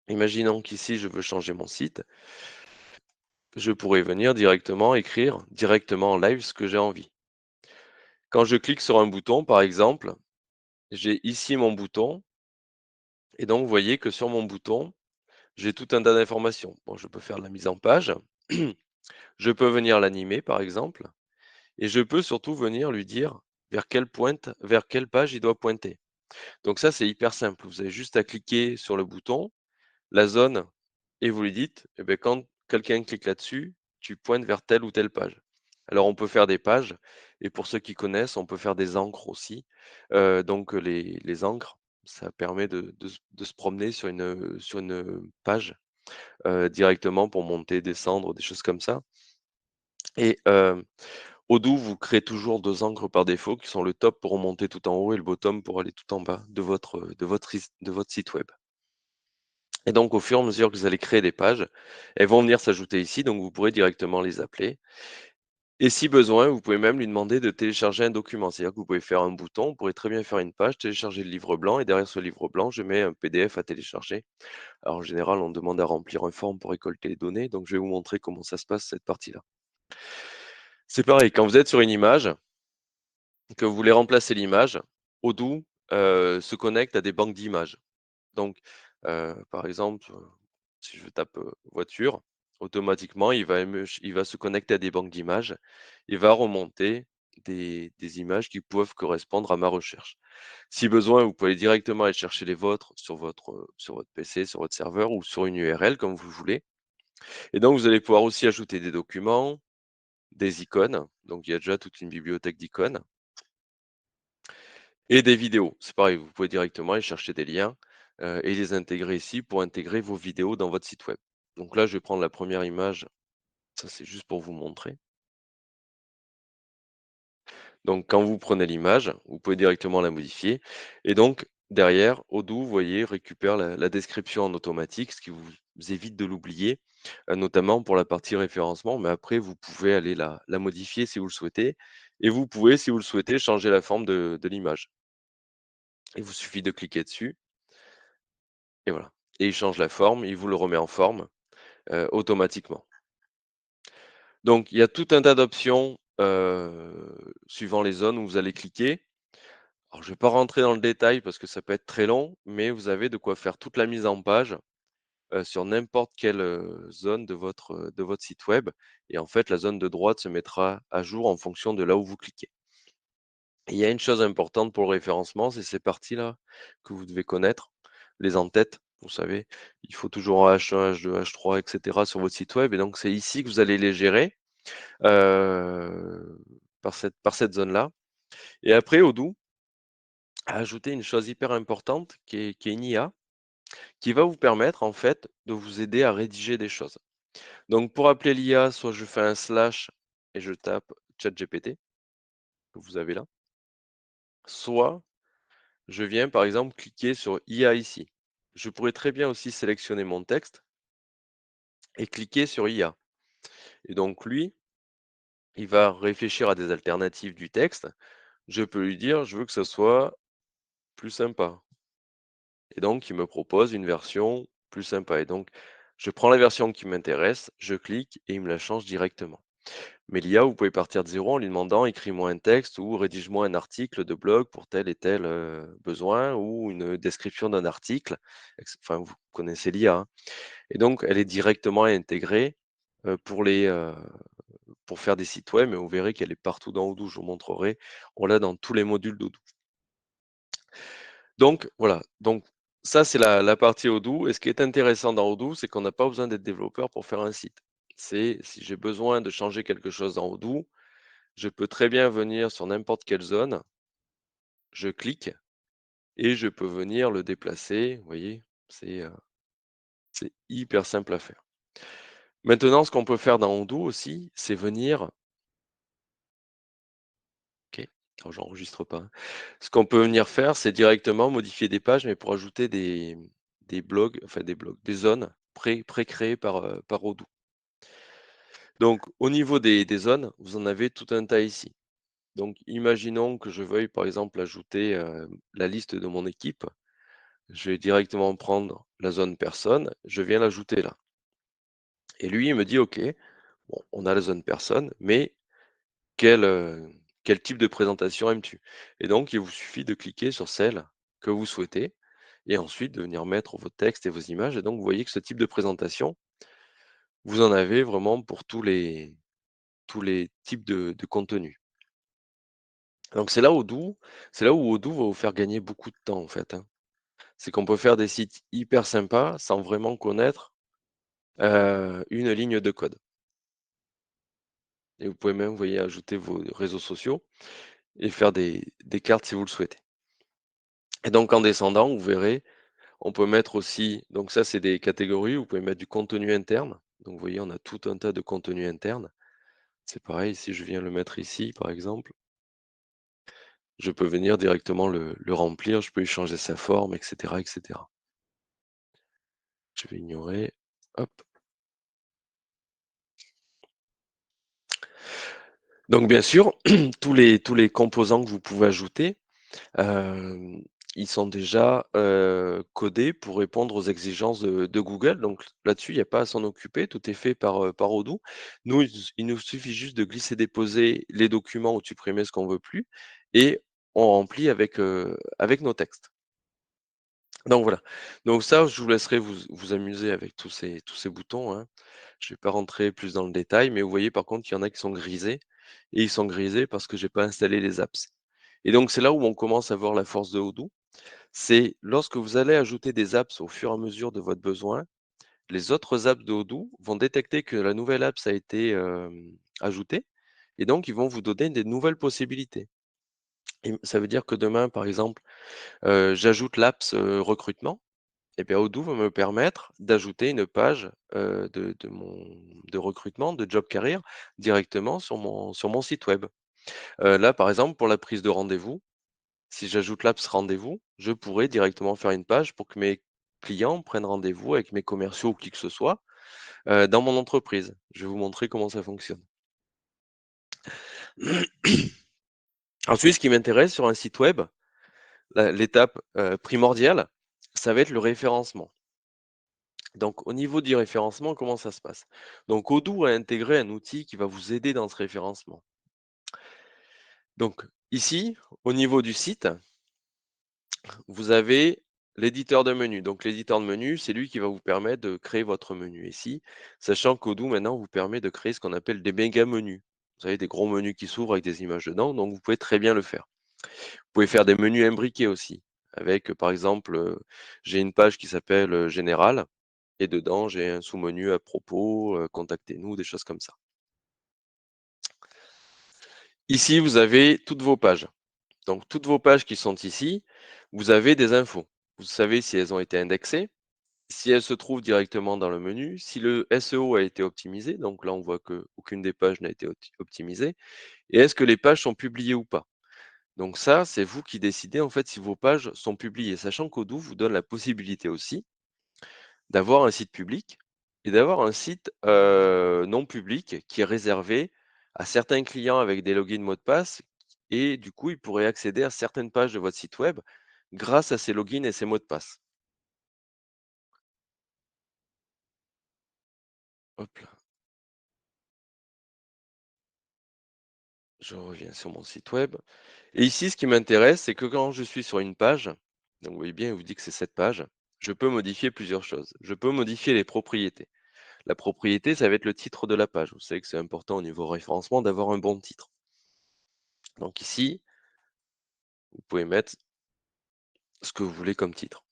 Imaginons qu'ici, je veux changer mon site, je pourrais venir directement écrire directement en live ce que j'ai envie. Quand je clique sur un bouton, par exemple, j'ai ici mon bouton et donc vous voyez que sur mon bouton, j'ai tout un tas d'informations. Bon, je peux faire de la mise en page, je peux venir l'animer, par exemple, et je peux surtout venir lui dire vers quelle page il doit pointer. Donc ça, c'est hyper simple. Vous avez juste à cliquer sur le bouton, la zone, et vous lui dites, eh beh, quand quelqu'un clique là-dessus, tu pointes vers telle ou telle page. Alors on peut faire des pages, et pour ceux qui connaissent, on peut faire des encres aussi. Donc les encres, ça permet de se promener sur une page directement pour monter, descendre, des choses comme ça. Et Odoo vous crée toujours 2 encres par défaut qui sont le top pour remonter tout en haut et le bottom pour aller tout en bas de votre site web. Et donc au fur et à mesure que vous allez créer des pages, elles vont venir s'ajouter ici, donc vous pourrez directement les appeler. Et si besoin, vous pouvez même lui demander de télécharger un document. C'est-à-dire que vous pouvez faire un bouton, vous pourrez très bien faire une page, télécharger le livre blanc et derrière ce livre blanc, je mets un PDF à télécharger. Alors en général, on demande à remplir un form pour récolter les données, donc je vais vous montrer comment ça se passe cette partie-là. C'est pareil, quand vous êtes sur une image, que vous voulez remplacer l'image, Odoo, se connecte à des banques d'images. Donc, par exemple, si je tape, voiture, automatiquement, il va se connecter à des banques d'images. Il va remonter des images qui peuvent correspondre à ma recherche. Si besoin, vous pouvez directement aller chercher les vôtres sur votre PC, sur votre serveur ou sur une URL comme vous voulez. Et donc, vous allez pouvoir aussi ajouter des documents, des icônes. Donc, il y a déjà toute une bibliothèque d'icônes. Et des vidéos, c'est pareil, vous pouvez directement aller chercher des liens, et les intégrer ici pour intégrer vos vidéos dans votre site web. Donc là, je vais prendre la première image, ça c'est juste pour vous montrer. Donc quand vous prenez l'image, vous pouvez directement la modifier et donc derrière, Odoo, vous voyez, récupère la description en automatique, ce qui vous évite de l'oublier, notamment pour la partie référencement, mais après vous pouvez aller la modifier si vous le souhaitez et vous pouvez, si vous le souhaitez, changer la forme de l'image. Il vous suffit de cliquer dessus et voilà. Et il change la forme, il vous le remet en forme, automatiquement. Donc il y a tout un tas d'options, suivant les zones où vous allez cliquer. Alors je ne vais pas rentrer dans le détail parce que ça peut être très long, mais vous avez de quoi faire toute la mise en page, sur n'importe quelle, zone de votre site web et en fait la zone de droite se mettra à jour en fonction de là où vous cliquez. Et il y a une chose importante pour le référencement, c'est ces parties-là que vous devez connaître, les en-têtes, vous savez. Il faut toujours un H1, H2, H3 et cetera sur votre site web et donc c'est ici que vous allez les gérer, par cette zone-là et après Odoo a ajouté une chose hyper importante qui est une IA, qui va vous permettre en fait de vous aider à rédiger des choses. Donc pour appeler l'IA, soit je fais un slash et je tape ChatGPT, que vous avez là, soit je viens par exemple cliquer sur IA ici. Je pourrais très bien aussi sélectionner mon texte et cliquer sur IA. Et donc lui, il va réfléchir à des alternatives du texte. Je peux lui dire, je veux que ça soit plus sympa. Et donc, il me propose une version plus sympa. Et donc, je prends la version qui m'intéresse, je clique et il me la change directement. Mais l'IA, vous pouvez partir de zéro en lui demandant écris-moi un texte ou rédige-moi un article de blog pour tel et tel besoin ou une description d'un article. Enfin, vous connaissez l'IA, hein. Et donc, elle est directement intégrée pour pour faire des sites web, mais vous verrez qu'elle est partout dans Odoo. Je vous montrerai. On l'a dans tous les modules d'Odoo. Donc voilà, donc ça c'est la partie Odoo et ce qui est intéressant dans Odoo, c'est qu'on n'a pas besoin d'être développeur pour faire un site. C'est si j'ai besoin de changer quelque chose dans Odoo, je peux très bien venir sur n'importe quelle zone, je clique et je peux venir le déplacer, vous voyez? C'est hyper simple à faire. Maintenant, ce qu'on peut faire dans Odoo aussi, c'est venir OK, alors j'enregistre pas, hein. Ce qu'on peut venir faire, c'est directement modifier des pages, mais pour ajouter des blogs, enfin des zones pré-créées par Odoo. Donc au niveau des zones, vous en avez tout un tas ici. Donc imaginons que je veuille par exemple ajouter, la liste de mon équipe. Je vais directement prendre la zone personne, je viens l'ajouter là. Et lui, il me dit: «OK, bon, on a la zone personne, mais quel, quel type de présentation aimes-tu?» Et donc il vous suffit de cliquer sur celle que vous souhaitez et ensuite de venir mettre vos textes et vos images et donc vous voyez que ce type de présentation, vous en avez vraiment pour tous les types de contenus. Donc c'est là où Odoo va vous faire gagner beaucoup de temps en fait, hein. C'est qu'on peut faire des sites hyper sympas sans vraiment connaître, une ligne de code et vous pouvez même, vous voyez, ajouter vos réseaux sociaux et faire des cartes si vous le souhaitez. Et donc en descendant, vous verrez, on peut mettre aussi donc ça, c'est des catégories, vous pouvez mettre du contenu interne. Donc vous voyez, on a tout un tas de contenus internes. C'est pareil, si je viens le mettre ici, par exemple, je peux venir directement le remplir, je peux y changer sa forme et cetera et cetera. Je vais ignorer, hop. Donc bien sûr, tous les composants que vous pouvez ajouter, hem, ils sont déjà, codés pour répondre aux exigences de Google. Donc là-dessus, il n'y a pas à s'en occuper, tout est fait par Odoo. Nous, il nous suffit juste de glisser-déposer les documents ou de supprimer ce qu'on veut plus et on remplit avec nos textes. Donc voilà. Donc ça, je vous laisserai vous amuser avec tous ces boutons, hein. Je vais pas rentrer plus dans le détail, mais vous voyez par contre qu'il y en a qui sont grisés et ils sont grisés parce que j'ai pas installé les apps. Et donc c'est là où on commence à voir la force de Odoo. C'est lorsque vous allez ajouter des apps au fur et à mesure de votre besoin, les autres apps de Odoo vont détecter que la nouvelle app a été, ajoutée et donc ils vont vous donner des nouvelles possibilités. Et ça veut dire que demain, par exemple, j'ajoute l'apps, recrutement et bien Odoo va me permettre d'ajouter une page, de recrutement, de job carrière directement sur mon site web. Là, par exemple, pour la prise de rendez-vous, si j'ajoute l'apps rendez-vous, je pourrais directement faire une page pour que mes clients prennent rendez-vous avec mes commerciaux ou qui que ce soit, dans mon entreprise. Je vais vous montrer comment ça fonctionne. Ensuite, ce qui m'intéresse sur un site web, l'étape, primordiale, ça va être le référencement. Donc au niveau du référencement, comment ça se passe? Donc Odoo a intégré un outil qui va vous aider dans ce référencement. Donc ici, au niveau du site, vous avez l'éditeur de menu. Donc l'éditeur de menu, c'est lui qui va vous permettre de créer votre menu ici, sachant qu'Odoo maintenant vous permet de créer ce qu'on appelle des méga menus. Vous savez, des gros menus qui s'ouvrent avec des images dedans, donc vous pouvez très bien le faire. Vous pouvez faire des menus imbriqués aussi, avec par exemple, j'ai une page qui s'appelle Général, et dedans j'ai un sous-menu à propos, contactez-nous, des choses comme ça. Ici, vous avez toutes vos pages. Donc toutes vos pages qui sont ici, vous avez des infos. Vous savez si elles ont été indexées, si elles se trouvent directement dans le menu, si le SEO a été optimisé, donc là on voit qu'aucune des pages n'a été optimisée, et est-ce que les pages sont publiées ou pas. Donc ça, c'est vous qui décidez en fait si vos pages sont publiées, sachant qu'Odoo vous donne la possibilité aussi d'avoir un site public et d'avoir un site non public qui est réservé à certains clients avec des logins mots de passe et du coup, ils pourraient accéder à certaines pages de votre site web grâce à ces logins et ces mots de passe. Hop là, je reviens sur mon site web. Et ici, ce qui m'intéresse, c'est que quand je suis sur une page, donc vous voyez bien, il vous dit que c'est cette page, je peux modifier plusieurs choses. Je peux modifier les propriétés. La propriété, ça va être le titre de la page. Vous savez que c'est important au niveau référencement d'avoir un bon titre. Donc ici, vous pouvez mettre ce que vous voulez comme titre.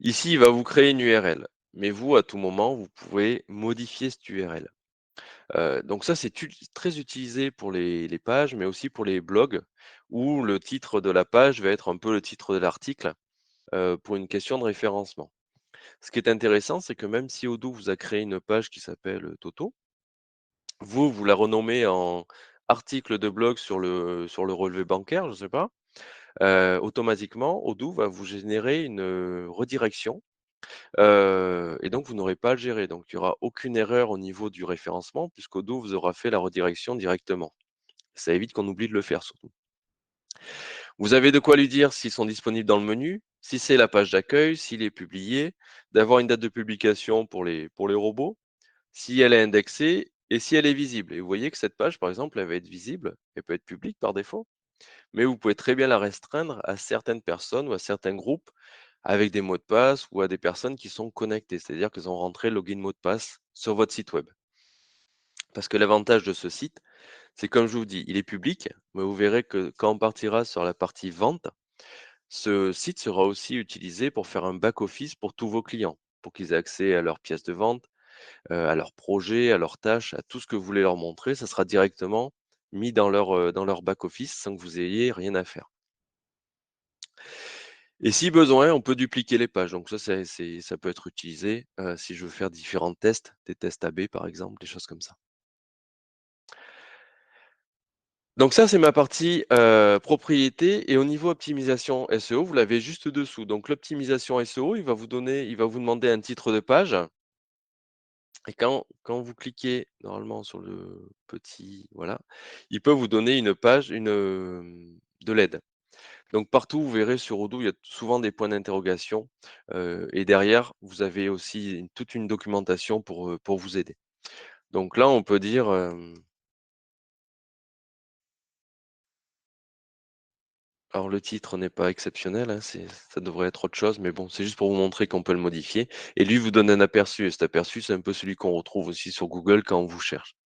Ici, il va vous créer une URL, mais vous, à tout moment, vous pouvez modifier cette URL. Donc ça, c'est très utilisé pour les pages, mais aussi pour les blogs, où le titre de la page va être un peu le titre de l'article, pour une question de référencement. Ce qui est intéressant, c'est que même si Odoo vous a créé une page qui s'appelle Toto, vous la renommez en article de blog sur le relevé bancaire, je ne sais pas, automatiquement, Odoo va vous générer une, redirection, et donc vous n'aurez pas à le gérer. Donc il y aura aucune erreur au niveau du référencement puisqu'Odoo vous aura fait la redirection directement. Ça évite qu'on oublie de le faire surtout. Vous avez de quoi lui dire s'ils sont disponibles dans le menu. si c'est la page d'accueil, s'il est publié, d'avoir une date de publication pour les robots, si elle est indexée et si elle est visible. Et vous voyez que cette page, par exemple, elle va être visible, elle peut être publique par défaut, mais vous pouvez très bien la restreindre à certaines personnes ou à certains groupes avec des mots de passe ou à des personnes qui sont connectées, c'est-à-dire qu'elles ont rentré login mot de passe sur votre site web. Parce que l'avantage de ce site, c'est comme je vous dis, il est public, mais vous verrez que quand on partira sur la partie vente, ce site sera aussi utilisé pour faire un back-office pour tous vos clients, pour qu'ils aient accès à leurs pièces de vente, à leurs projets, à leurs tâches, à tout ce que vous voulez leur montrer. Ça sera directement mis dans leur back-office sans que vous ayez rien à faire. Et si besoin, on peut dupliquer les pages. Donc ça, ça peut être utilisé si je veux faire différents tests, des tests AB par exemple, des choses comme ça. Donc ça, c'est ma partie propriété et au niveau optimisation SEO, vous l'avez juste dessous. Donc l'optimisation SEO, il va vous demander un titre de page et quand vous cliquez normalement sur le petit voilà, il peut vous donner une page, de l'aide. Donc partout, vous verrez sur Odoo, il y a souvent des points d'interrogation, et derrière, vous avez aussi toute une documentation pour vous aider. Donc là, on peut dire, alors le titre n'est pas exceptionnel, hein, ça devrait être autre chose, mais bon, c'est juste pour vous montrer qu'on peut le modifier et lui vous donne un aperçu et cet aperçu, c'est un peu celui qu'on retrouve aussi sur Google quand on vous cherche.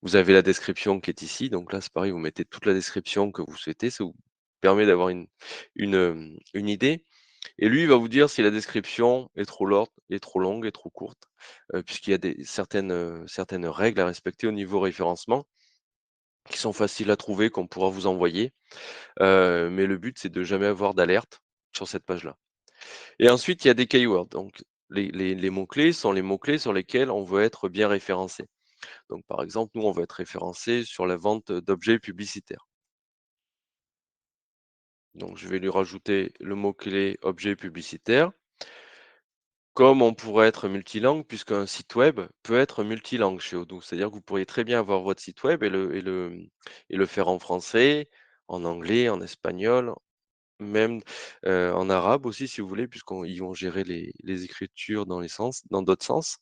Vous avez la description qui est ici, donc là, c'est pareil, vous mettez toute la description que vous souhaitez, ça vous permet d'avoir une idée. Et lui, il va vous dire si la description est trop longue, est trop courte, puisqu'il y a certaines règles à respecter au niveau référencement, qui sont faciles à trouver, qu'on pourra vous envoyer. Mais le but, c'est de jamais avoir d'alerte sur cette page-là. Et ensuite, il y a des keywords. Donc, les mots-clés sont les mots-clés sur lesquels on veut être bien référencé. Donc, par exemple, nous, on veut être référencé sur la vente d'objets publicitaires. Donc, je vais lui rajouter le mot-clé objet publicitaire. Comme on pourrait être multilingue, puisqu'un site web peut être multilingue chez Odoo. C'est-à-dire que vous pourriez très bien avoir votre site web et le faire en français, en anglais, en espagnol, même en arabe aussi, si vous voulez, puisqu'ils vont gérer les écritures dans d'autres sens.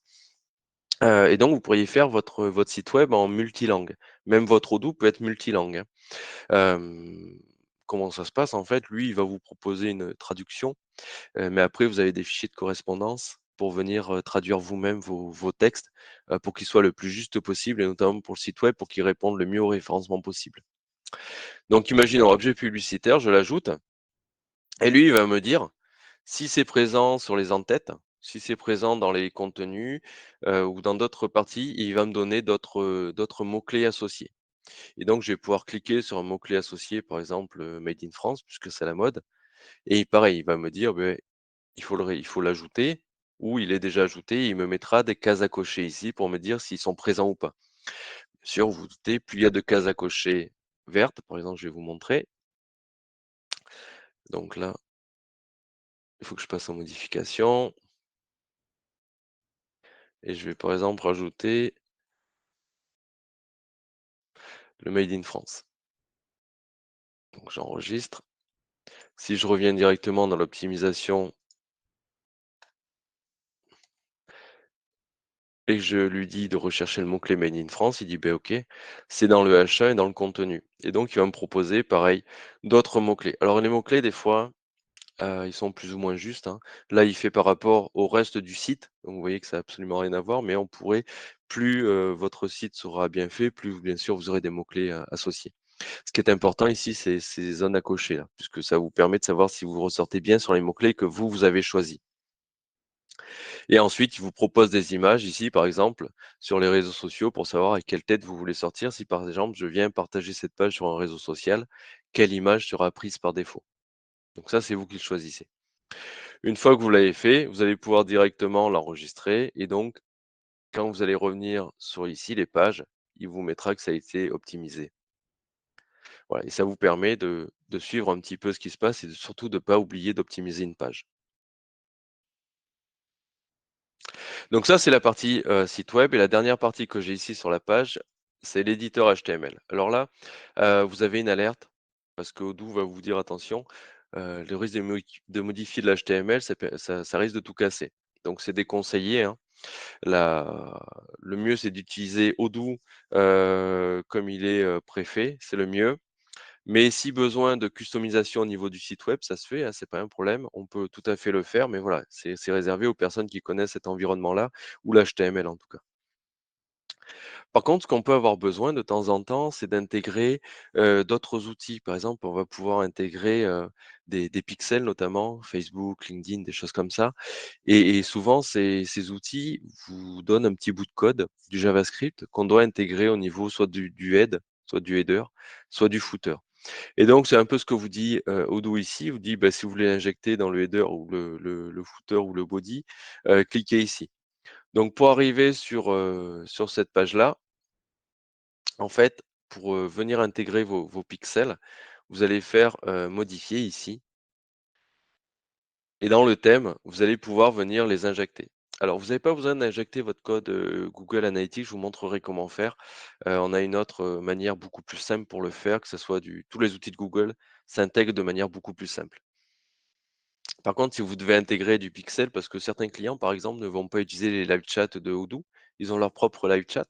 Et donc, vous pourriez faire votre site web en multilingue. Même votre Odoo peut être multilingue, hein. Comment ça se passe? En fait, lui, il va vous proposer une traduction. Mais après, vous avez des fichiers de correspondance pour venir, traduire vous-même vos textes, pour qu'ils soient le plus juste possible et notamment pour le site web, pour qu'ils répondent le mieux au référencement possible. Donc imaginons objet publicitaire, je l'ajoute et lui, il va me dire si c'est présent sur les en-têtes, si c'est présent dans les contenus, ou dans d'autres parties, il va me donner d'autres mots-clés associés et donc je vais pouvoir cliquer sur un mot-clé associé, par exemple, Made in France puisque c'est la mode et pareil, il va me dire, beh il faut l'ajouter ou il est déjà ajouté, il me mettra des cases à cocher ici pour me dire s'ils sont présents ou pas. Bien sûr, vous vous doutez, plus il y a de cases à cocher vertes, par exemple, je vais vous montrer. Donc là, il faut que je passe en modification et je vais par exemple rajouter le Made in France. Donc j'enregistre. Si je reviens directement dans l'optimisation et que je lui dis de rechercher le mot-clé Made in France, il dit ben OK, c'est dans le H1 et dans le contenu. Et donc il va me proposer pareil d'autres mots-clés. Alors les mots-clés, des fois, ils sont plus ou moins justes, hein. Là, il fait par rapport au reste du site, donc vous voyez que ça a absolument rien à voir, mais on pourrait plus, votre site sera bien fait, plus bien sûr vous aurez des mots-clés, associés. Ce qui est important ici, c'est ces zones à cocher là, puisque ça vous permet de savoir si vous ressortez bien sur les mots-clés que vous avez choisis. Et ensuite, il vous propose des images ici, par exemple, sur les réseaux sociaux pour savoir avec quelle tête vous voulez sortir. Si par exemple, je viens partager cette page sur un réseau social, quelle image sera prise par défaut? Donc ça, c'est vous qui le choisissez. Une fois que vous l'avez fait, vous allez pouvoir directement l'enregistrer et donc quand vous allez revenir sur ici les pages, il vous mettra que ça a été optimisé. Voilà et ça vous permet de suivre un petit peu ce qui se passe et surtout de ne pas oublier d'optimiser une page. Donc ça, c'est la partie, site web et la dernière partie que j'ai ici sur la page, c'est l'éditeur HTML. Alors là, vous avez une alerte parce qu'Odoo va vous dire: «Attention, le risque de modifier de l'HTML, ça risque de tout casser. Donc c'est déconseillé, hein. La Le mieux, c'est d'utiliser Odoo, comme il est, préfet, c'est le mieux. Mais si besoin de customisation au niveau du site web, ça se fait, hein, c'est pas un problème. On peut tout à fait le faire, mais voilà, c'est réservé aux personnes qui connaissent cet environnement-là ou l'HTML en tout cas. Par contre, ce qu'on peut avoir besoin de temps en temps, c'est d'intégrer, d'autres outils. Par exemple, on va pouvoir intégrer, des pixels notamment, Facebook, LinkedIn, des choses comme ça et souvent ces outils vous donnent un petit bout de code, du JavaScript qu'on doit intégrer au niveau soit du head, soit du header, soit du footer. Et donc, c'est un peu ce que vous dit, Odoo ici. Vous dit, bah, si vous voulez injecter dans le header ou le footer ou le body, cliquez ici. Donc pour arriver sur cette page-là, en fait, pour, venir intégrer vos pixels, vous allez faire, modifier ici et dans le thème, vous allez pouvoir venir les injecter. Alors vous n'avez pas besoin d'injecter votre code, Google Analytics, je vous montrerai comment faire. On a une autre, manière beaucoup plus simple pour le faire, que ce soit du tous les outils de Google s'intègrent de manière beaucoup plus simple. Par contre, si vous devez intégrer du pixel, parce que certains clients, par exemple, ne vont pas utiliser les live chats de Odoo, ils ont leur propre live chat,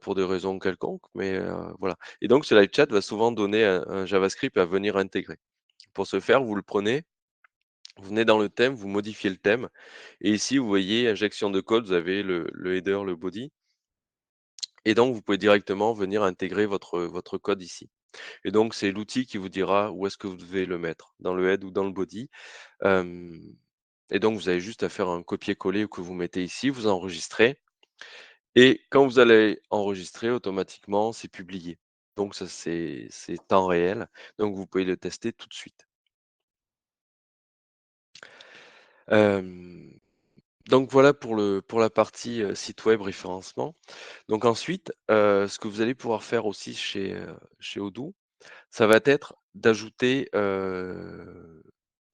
pour des raisons quelconques, mais voilà et donc ce live chat va souvent donner un JavaScript à venir intégrer. Pour ce faire, vous le prenez, vous venez dans le thème, vous modifiez le thème et ici, vous voyez injection de code, vous avez le header, le body et donc vous pouvez directement venir intégrer votre code ici et donc c'est l'outil qui vous dira où est-ce que vous devez le mettre, dans le head ou dans le body. Hem Et donc, vous avez juste à faire un copier-coller que vous mettez ici, vous enregistrez et quand vous allez enregistrer, automatiquement, c'est publié. Donc ça, c'est temps réel, donc vous pouvez le tester tout de suite. Hem, donc voilà pour la partie, site web référencement. Donc ensuite, ce que vous allez pouvoir faire aussi chez Odoo, ça va être d'ajouter,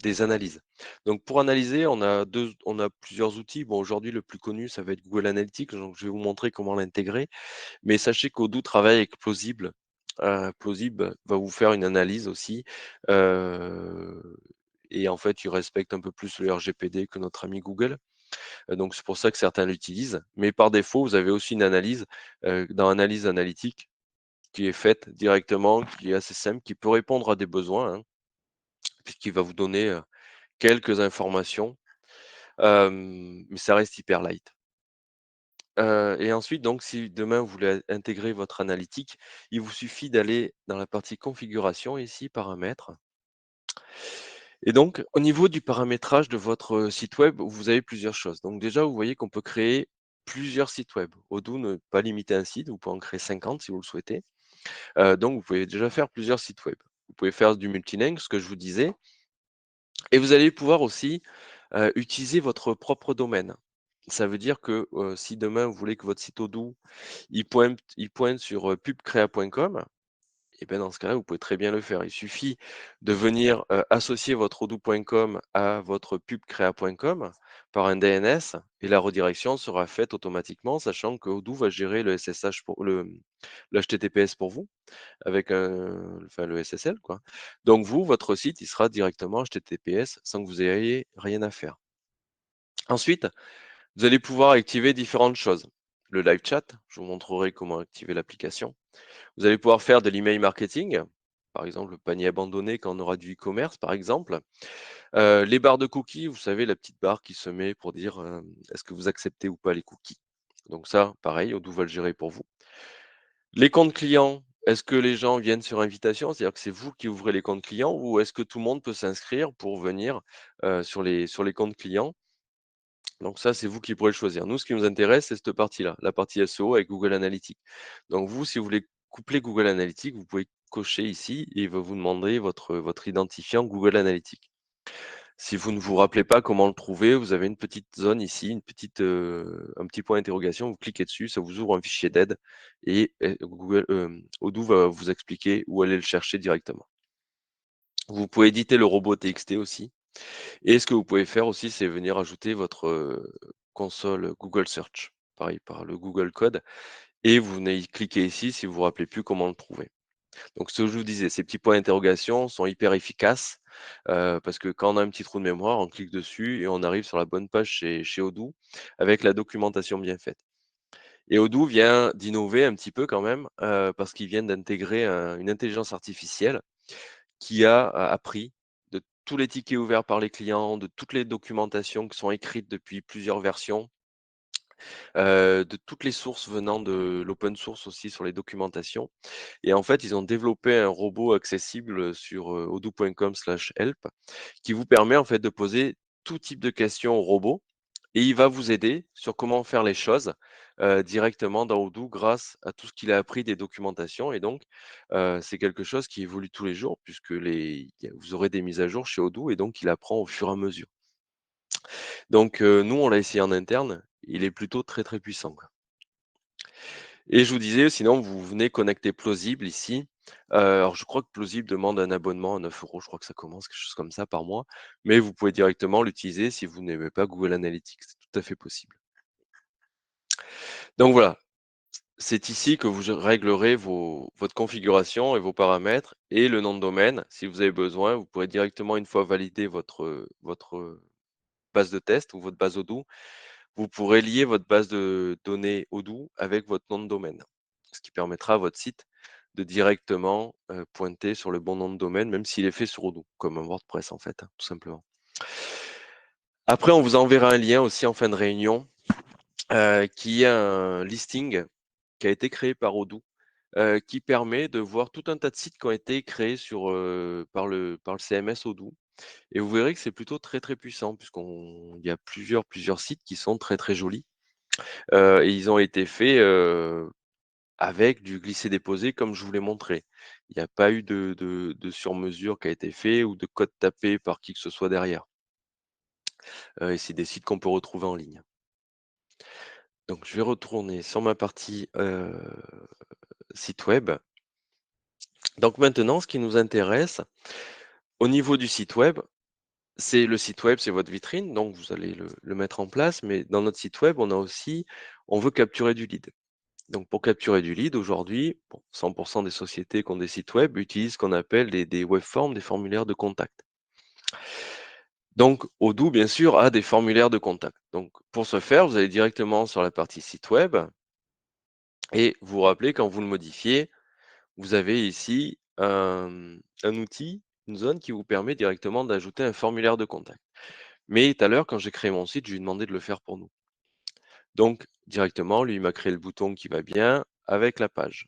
des analyses. Donc pour analyser, on a plusieurs outils. Bon, aujourd'hui, le plus connu, ça va être Google Analytics, donc je vais vous montrer comment l'intégrer. Mais sachez qu'Odoo travaille avec Plausible. Plausible va vous faire une analyse aussi, heu et en fait, il respecte un peu plus le RGPD que notre ami Google. Donc c'est pour ça que certains l'utilisent. Mais par défaut, vous avez aussi une analyse, dans Analyse analytique qui est faite directement, qui est assez simple, qui peut répondre à des besoins, hein, puisqu'il va vous donner, quelques informations, mais ça reste hyper light. Et ensuite donc si demain vous voulez intégrer votre analytique, il vous suffit d'aller dans la partie configuration ici, paramètres et donc au niveau du paramétrage de votre, site web, vous avez plusieurs choses. Donc déjà, vous voyez qu'on peut créer plusieurs sites web. Odoo ne pas limiter un site, vous pouvez en créer 50 si vous le souhaitez. Donc vous pouvez déjà faire plusieurs sites web. Vous pouvez faire du multilingue, ce que je vous disais et vous allez pouvoir aussi, utiliser votre propre domaine. Ça veut dire que, si demain vous voulez que votre site Odoo, il pointe sur, pubcrea.com et ben, dans ce cas-là, vous pouvez très bien le faire. Il suffit de venir, associer votre odoo.com à votre pubcrea.com par un DNS et la redirection sera faite automatiquement, sachant que Odoo va gérer le SSH pour le HTTPS pour vous avec le SSL quoi. Donc vous, votre site, il sera directement HTTPS sans que vous ayez rien à faire. Ensuite, vous allez pouvoir activer différentes choses. Le live chat, je vous montrerai comment activer l'application. Vous allez pouvoir faire de l'email marketing, par exemple le panier abandonné quand on aura du e-commerce par exemple. Les barres de cookies, vous savez la petite barre qui se met pour dire, est-ce que vous acceptez ou pas les cookies? Donc ça, pareil, Odoo va le gérer pour vous. Les comptes clients, est-ce que les gens viennent sur invitation? C'est-à-dire que c'est vous qui ouvrez les comptes clients ou est-ce que tout le monde peut s'inscrire pour venir, sur les comptes clients? Donc ça, c'est vous qui pourrez le choisir. Nous, ce qui nous intéresse, c'est cette partie-là, la partie SEO avec Google Analytics. Donc vous, si vous voulez coupler Google Analytics, vous pouvez cocher ici et il va vous demander votre identifiant Google Analytics. Si vous ne vous rappelez pas comment le trouver, vous avez une petite zone ici, un petit point d'interrogation, vous cliquez dessus, ça vous ouvre un fichier d'aide et Odoo va vous expliquer où aller le chercher directement. Vous pouvez éditer le robot TXT aussi et ce que vous pouvez faire aussi, c'est venir ajouter votre, console Google Search, pareil par le Google Code et vous venez y cliquer ici si vous vous rappelez plus comment le trouver. Donc ce que je vous disais, ces petits points d'interrogation sont hyper efficaces parce que quand on a un petit trou de mémoire, on clique dessus et on arrive sur la bonne page chez Odoo avec la documentation bien faite. Et Odoo vient d'innover un petit peu quand même, parce qu'ils viennent d'intégrer une intelligence artificielle qui a appris de tous les tickets ouverts par les clients, de toutes les documentations qui sont écrites depuis plusieurs versions, de toutes les sources venant de l'open source aussi sur les documentations. Et en fait, ils ont développé un robot accessible sur, odoo.com/help qui vous permet en fait de poser tout type de questions au robot et il va vous aider sur comment faire les choses, directement dans Odoo grâce à tout ce qu'il a appris des documentations et donc, c'est quelque chose qui évolue tous les jours puisque vous aurez des mises à jour chez Odoo et donc il apprend au fur et à mesure. Donc, nous, on l'a essayé en interne, il est plutôt très, très puissant, quoi. Et je vous disais, sinon, vous venez connecter Plausible ici. Alors je crois que Plausible demande un abonnement à 9 €, je crois que ça commence, quelque chose comme ça par mois, mais vous pouvez directement l'utiliser si vous n'aimez pas Google Analytics, c'est tout à fait possible. Donc voilà, c'est ici que vous réglerez votre configuration et vos paramètres et le nom de domaine. Si vous avez besoin, vous pourrez directement, une fois validé votre base de test ou votre base Odoo, vous pourrez lier votre base de données Odoo avec votre nom de domaine. Ce qui permettra à votre site de directement, pointer sur le bon nom de domaine, même s'il est fait sur Odoo, comme un WordPress en fait, hein, tout simplement. Après, on vous enverra un lien aussi en fin de réunion, qui est un listing qui a été créé par Odoo, qui permet de voir tout un tas de sites qui ont été créés par le CMS Odoo et vous verrez que c'est plutôt très, très puissant puisqu'on il y a plusieurs sites qui sont très, très jolis, et ils ont été faits, avec du glisser-déposer comme je vous l'ai montré. Il n'y a pas eu de sur-mesure qui a été fait ou de code tapé par qui que ce soit derrière, et c'est des sites qu'on peut retrouver en ligne. Donc je vais retourner sur ma partie, site web. Donc maintenant, ce qui nous intéresse, au niveau du site web, c'est le site web, c'est votre vitrine, donc vous allez le mettre en place, mais dans notre site web, on veut capturer du lead. Donc pour capturer du lead, aujourd'hui, bon, 100 des sociétés qui ont des sites web utilisent ce qu'on appelle des webforms, des formulaires de contact. Donc Odoo, bien sûr, a des formulaires de contact. Donc pour ce faire, vous allez directement sur la partie site web et vous vous rappelez quand vous le modifiez, vous avez ici un outil, une zone qui vous permet directement d'ajouter un formulaire de contact. Mais tout à l'heure, quand j'ai créé mon site, je lui ai demandé de le faire pour nous. Donc directement, lui, il m'a créé le bouton qui va bien avec la page.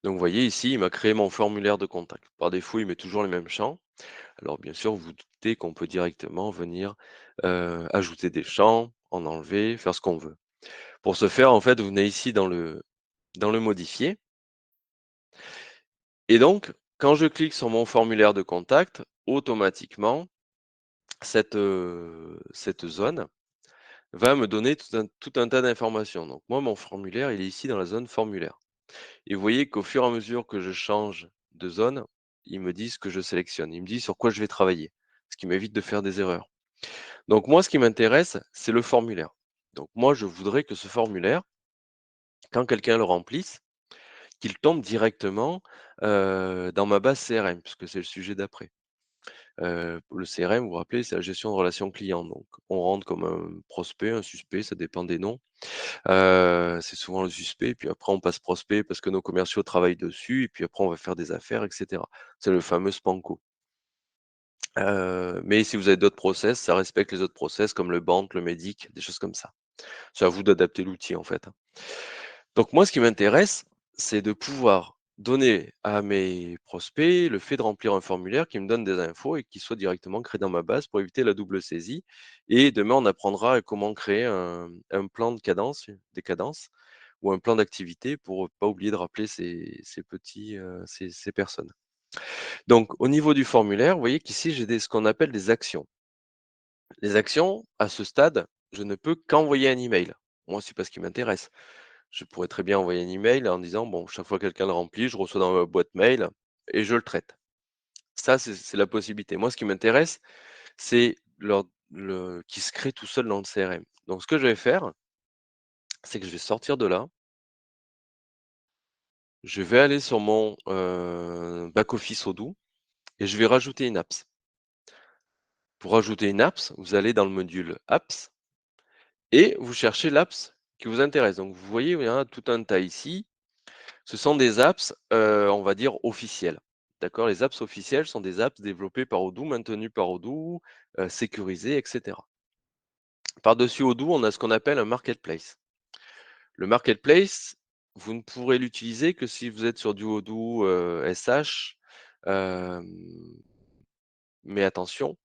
Donc vous voyez ici, il m'a créé mon formulaire de contact. Par défaut, il met toujours les mêmes champs. Alors bien sûr, vous vous doutez qu'on peut directement venir, ajouter des champs, en enlever, faire ce qu'on veut. Pour ce faire, en fait, vous venez ici dans le modifier et donc quand je clique sur mon formulaire de contact, automatiquement, cette zone va me donner tout un tas d'informations. Donc moi, mon formulaire, il est ici dans la zone formulaire et vous voyez qu'au fur et à mesure que je change de zone, il me dit ce que je sélectionne. Il me dit sur quoi je vais travailler, ce qui m'évite de faire des erreurs. Donc moi, ce qui m'intéresse, c'est le formulaire. Donc moi, je voudrais que ce formulaire, quand quelqu'un le remplisse, qu'il tombe directement, dans ma base CRM, puisque c'est le sujet d'après. Le CRM, vous vous rappelez, c'est la gestion de relations clients. Donc on rentre comme un prospect, un suspect, ça dépend des noms. C'est souvent le suspect, puis après on passe prospect parce que nos commerciaux travaillent dessus, et puis après on va faire des affaires, et cetera. C'est le fameux SPANCO. Mais si vous avez d'autres process, ça respecte les autres process comme le banque, le médic, des choses comme ça. C'est à vous d'adapter l'outil en fait, hein. Donc moi, ce qui m'intéresse, c'est de pouvoir donner à mes prospects le fait de remplir un formulaire qui me donne des infos et qui soit directement créé dans ma base pour éviter la double saisie. Et demain, on apprendra comment créer un plan de cadence, des cadences ou un plan d'activité pour pas oublier de rappeler ces personnes. Donc, au niveau du formulaire, vous voyez qu'ici, j'ai ce qu'on appelle des actions. Les actions, à ce stade, je ne peux qu'envoyer un email. Moi, c'est pas ce qui m'intéresse. Je pourrais très bien envoyer un email en disant, bon, chaque fois que quelqu'un le remplit, je reçois dans ma boîte mail et je le traite. Ça, c'est la possibilité. Moi, ce qui m'intéresse, c'est qui se crée tout seul dans le CRM. Donc, ce que je vais faire, c'est que je vais sortir de là. Je vais aller sur mon, back office Odoo et je vais rajouter une apps. Pour rajouter une apps, vous allez dans le module apps et vous cherchez l'apps qui vous intéresse. Donc vous voyez, il y en a tout un tas ici. Ce sont des apps, on va dire officielles. D'accord? Les apps officielles sont des apps développées par Odoo, maintenues par Odoo, sécurisées et cetera. Par-dessus Odoo, on a ce qu'on appelle un marketplace. Le marketplace, vous ne pourrez l'utiliser que si vous êtes sur du Odoo, SH, hem, mais attention,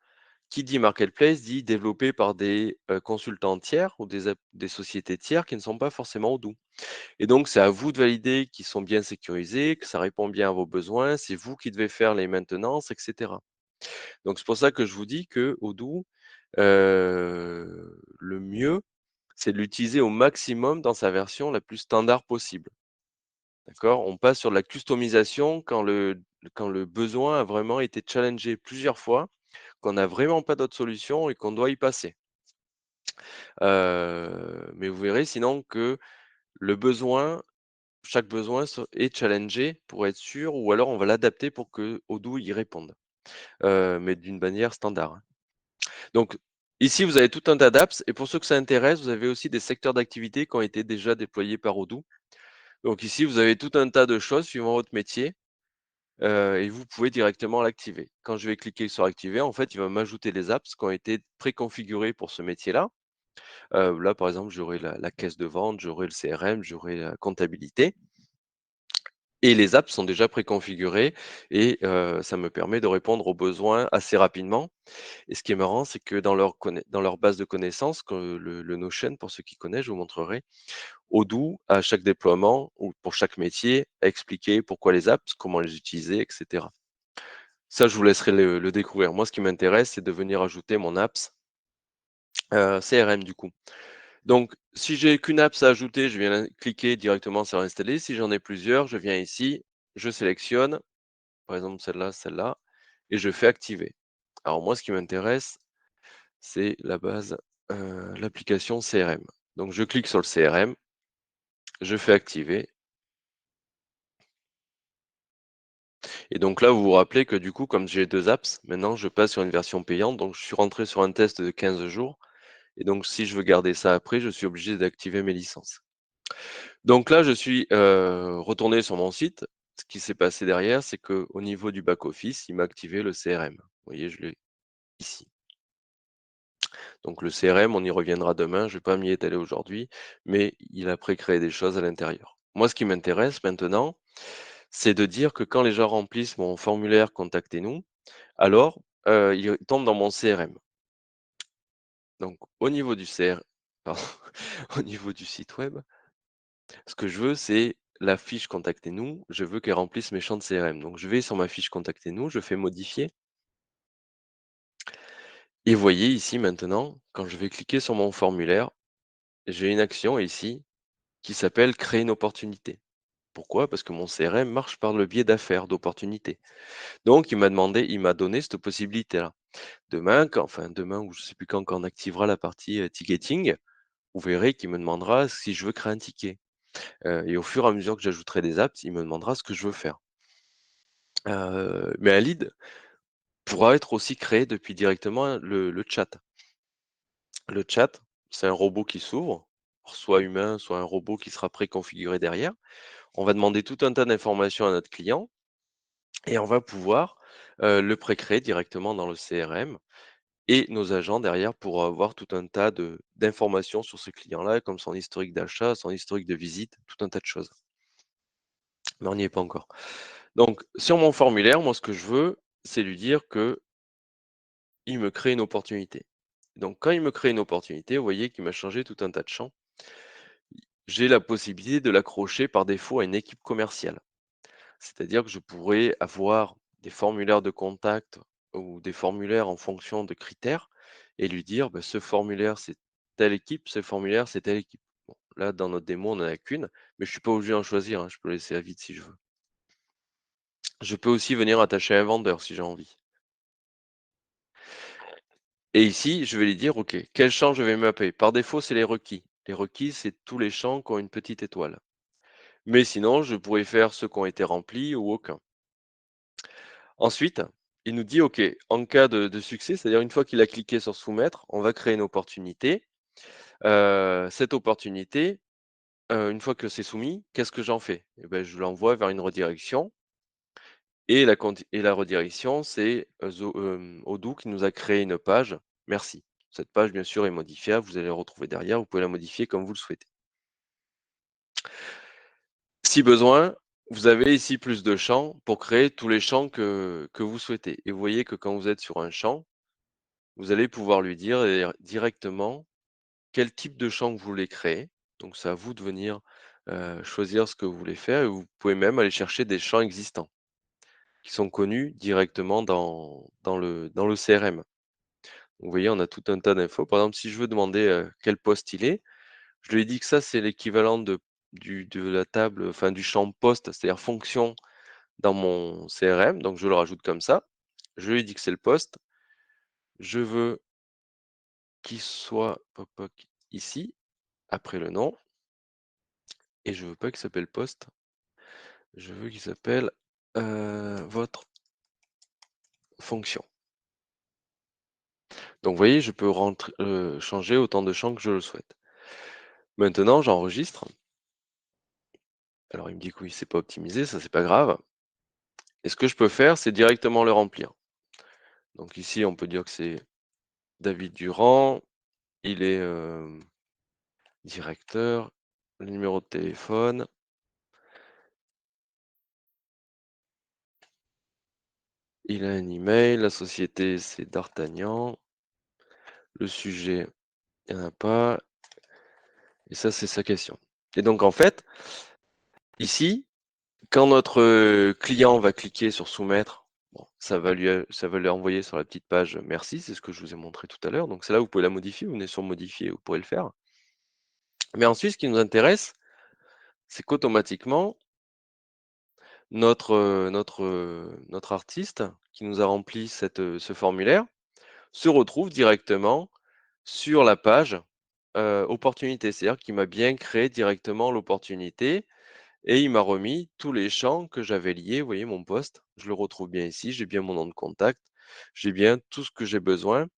qui dit marketplace dit développé par des, consultants tiers ou des sociétés tiers qui ne sont pas forcément Odoo. Et donc c'est à vous de valider qu'ils sont bien sécurisés, que ça répond bien à vos besoins, c'est vous qui devez faire les maintenances et cetera. Donc c'est pour ça que je vous dis que Odoo, le mieux, c'est de l'utiliser au maximum dans sa version la plus standard possible. D'accord? On passe sur de la customisation quand le besoin a vraiment été challengé plusieurs fois, qu'on n'a vraiment pas d'autre solution et qu'on doit y passer. Mais vous verrez sinon que le besoin chaque besoin est challengé pour être sûr ou alors on va l'adapter pour que Odoo y réponde, mais d'une manière standard, hein. Donc ici, vous avez tout un tas d'apps et pour ceux que ça intéresse, vous avez aussi des secteurs d'activité qui ont été déjà déployés par Odoo. Donc ici, vous avez tout un tas de choses suivant votre métier. Et vous pouvez directement l'activer. Quand je vais cliquer sur activer, en fait, il va m'ajouter les apps qui ont été préconfigurées pour ce métier-là. Là, par exemple, j'aurai la caisse de vente, j'aurai le CRM, j'aurai la comptabilité et les apps sont déjà préconfigurées et ça me permet de répondre aux besoins assez rapidement. Et ce qui est marrant, c'est que dans leur base de connaissances, que le Notion, pour ceux qui connaissent, je vous montrerai, Odoo, à chaque déploiement ou pour chaque métier, a expliqué pourquoi les apps, comment les utiliser et cetera. Ça, je vous laisserai le découvrir. Moi, ce qui m'intéresse, c'est de venir ajouter mon apps, CRM du coup. Donc, si j'ai qu'une apps à ajouter, je viens cliquer directement sur installer. Si j'en ai plusieurs, je viens ici, je sélectionne, par exemple celle-là, et je fais activer. Alors moi, ce qui m'intéresse, c'est la base, l'application CRM. Donc je clique sur le CRM, je fais activer et donc là, vous vous rappelez que du coup, comme j'ai 2 apps, maintenant je passe sur une version payante. Donc je suis rentré sur un test de 15 jours. Et donc, si je veux garder ça après, je suis obligé d'activer mes licences. Donc là, je suis retourné sur mon site. Ce qui s'est passé derrière, c'est qu'au niveau du back-office, il m'a activé le CRM. Vous voyez, je l'ai ici. Donc le CRM, on y reviendra demain. Je ne vais pas m'y étaler aujourd'hui, mais il a pré-créé des choses à l'intérieur. Moi, ce qui m'intéresse maintenant, c'est de dire que quand les gens remplissent mon formulaire Contactez-nous, alors ils tombent dans mon CRM. Donc au niveau du CR, pardon, au niveau du site web, ce que je veux, c'est la fiche «Contactez-nous», je veux qu'elle remplisse mes champs de CRM. Donc je vais sur ma fiche «Contactez-nous», je fais «Modifier» et vous voyez ici maintenant, quand je vais cliquer sur mon formulaire, j'ai une action ici qui s'appelle «Créer une opportunité». Pourquoi? Parce que mon CRM marche par le biais d'affaires, d'opportunités. Donc il m'a donné cette possibilité-là. Demain ou je ne sais plus quand on activera la partie, ticketing, vous verrez qu'il me demandera si je veux créer un ticket, et au fur et à mesure que j'ajouterai des apps, il me demandera ce que je veux faire. Mais un lead pourra être aussi créé depuis directement le chat. Le chat, c'est un robot qui s'ouvre, soit humain, soit un robot qui sera préconfiguré derrière. On va demander tout un tas d'informations à notre client et on va pouvoir, le précréer directement dans le CRM et nos agents derrière pourront avoir tout un tas d'informations sur ce client-là, comme son historique d'achat, son historique de visite, tout un tas de choses. Mais on n'y est pas encore. Donc sur mon formulaire, moi ce que je veux, c'est lui dire que il me crée une opportunité. Donc quand il me crée une opportunité, vous voyez qu'il m'a changé tout un tas de champs. J'ai la possibilité de l'accrocher par défaut à une équipe commerciale. C'est-à-dire que je pourrais avoir des formulaires de contact ou des formulaires en fonction de critères et lui dire, bah, ce formulaire, c'est telle équipe, ce formulaire, c'est telle équipe. Bon, là, dans notre démo, on n'en a qu'une, mais je suis pas obligé d'en choisir, hein, je peux laisser à vide si je veux. Je peux aussi venir attacher un vendeur si j'ai envie. Et ici, je vais lui dire, OK, quel champ je vais mapper? Par défaut, c'est les requis. Les requis, c'est tous les champs qui ont une petite étoile. Mais sinon, je pourrais faire ceux qui ont été remplis ou aucun. Ensuite, il nous dit: «OK, en cas de succès», c'est-à-dire une fois qu'il a cliqué sur «Soumettre», on va créer une opportunité. Cette opportunité, une fois que c'est soumis, qu'est-ce que j'en fais? Et beh, je l'envoie vers une redirection et la redirection, c'est, Odoo qui nous a créé une page «Merci». Cette page, bien sûr, est modifiable, vous allez la retrouver derrière, vous pouvez la modifier comme vous le souhaitez. Si besoin, vous avez ici plus de champs pour créer tous les champs que vous souhaitez et vous voyez que quand vous êtes sur un champ, vous allez pouvoir lui dire directement quel type de champ que vous voulez créer. Donc c'est à vous de venir, choisir ce que vous voulez faire et vous pouvez même aller chercher des champs existants qui sont connus directement dans le CRM. Vous voyez, on a tout un tas d'infos. Par exemple, si je veux demander, quel poste il est, je lui ai dit que ça, c'est l'équivalent de la table, enfin du champ poste, c'est-à-dire fonction dans mon CRM, donc je le rajoute comme ça. Je lui dis que c'est le poste. Je veux qu'il soit poc poc ici, après le nom et je veux pas qu'il s'appelle poste, je veux qu'il s'appelle, votre fonction. Donc vous voyez, je peux changer autant de champs que je le souhaite. Maintenant, j'enregistre. Alors il me dit que oui, c'est pas optimisé, ça c'est pas grave et ce que je peux faire, c'est directement le remplir. Donc ici, on peut dire que c'est David Durand, il est, directeur, le numéro de téléphone, il a un email, la société c'est D'Artagnan, le sujet, il y en a pas et ça c'est sa question. Et donc en fait, ici, quand notre, client va cliquer sur soumettre, bon, ça va lui envoyer sur la petite page merci, c'est ce que je vous ai montré tout à l'heure. Donc c'est là où vous pouvez la modifier, vous venez sur modifier, vous pourrez le faire. Mais ensuite, ce qui nous intéresse, c'est qu'automatiquement, notre artiste qui nous a rempli ce formulaire se retrouve directement sur la page, opportunité. C'est-à-dire qu'il m'a bien créé directement l'opportunité et il m'a remis tous les champs que j'avais liés. Vous voyez mon poste, je le retrouve bien ici, j'ai bien mon nom de contact, j'ai bien tout ce que j'ai besoin,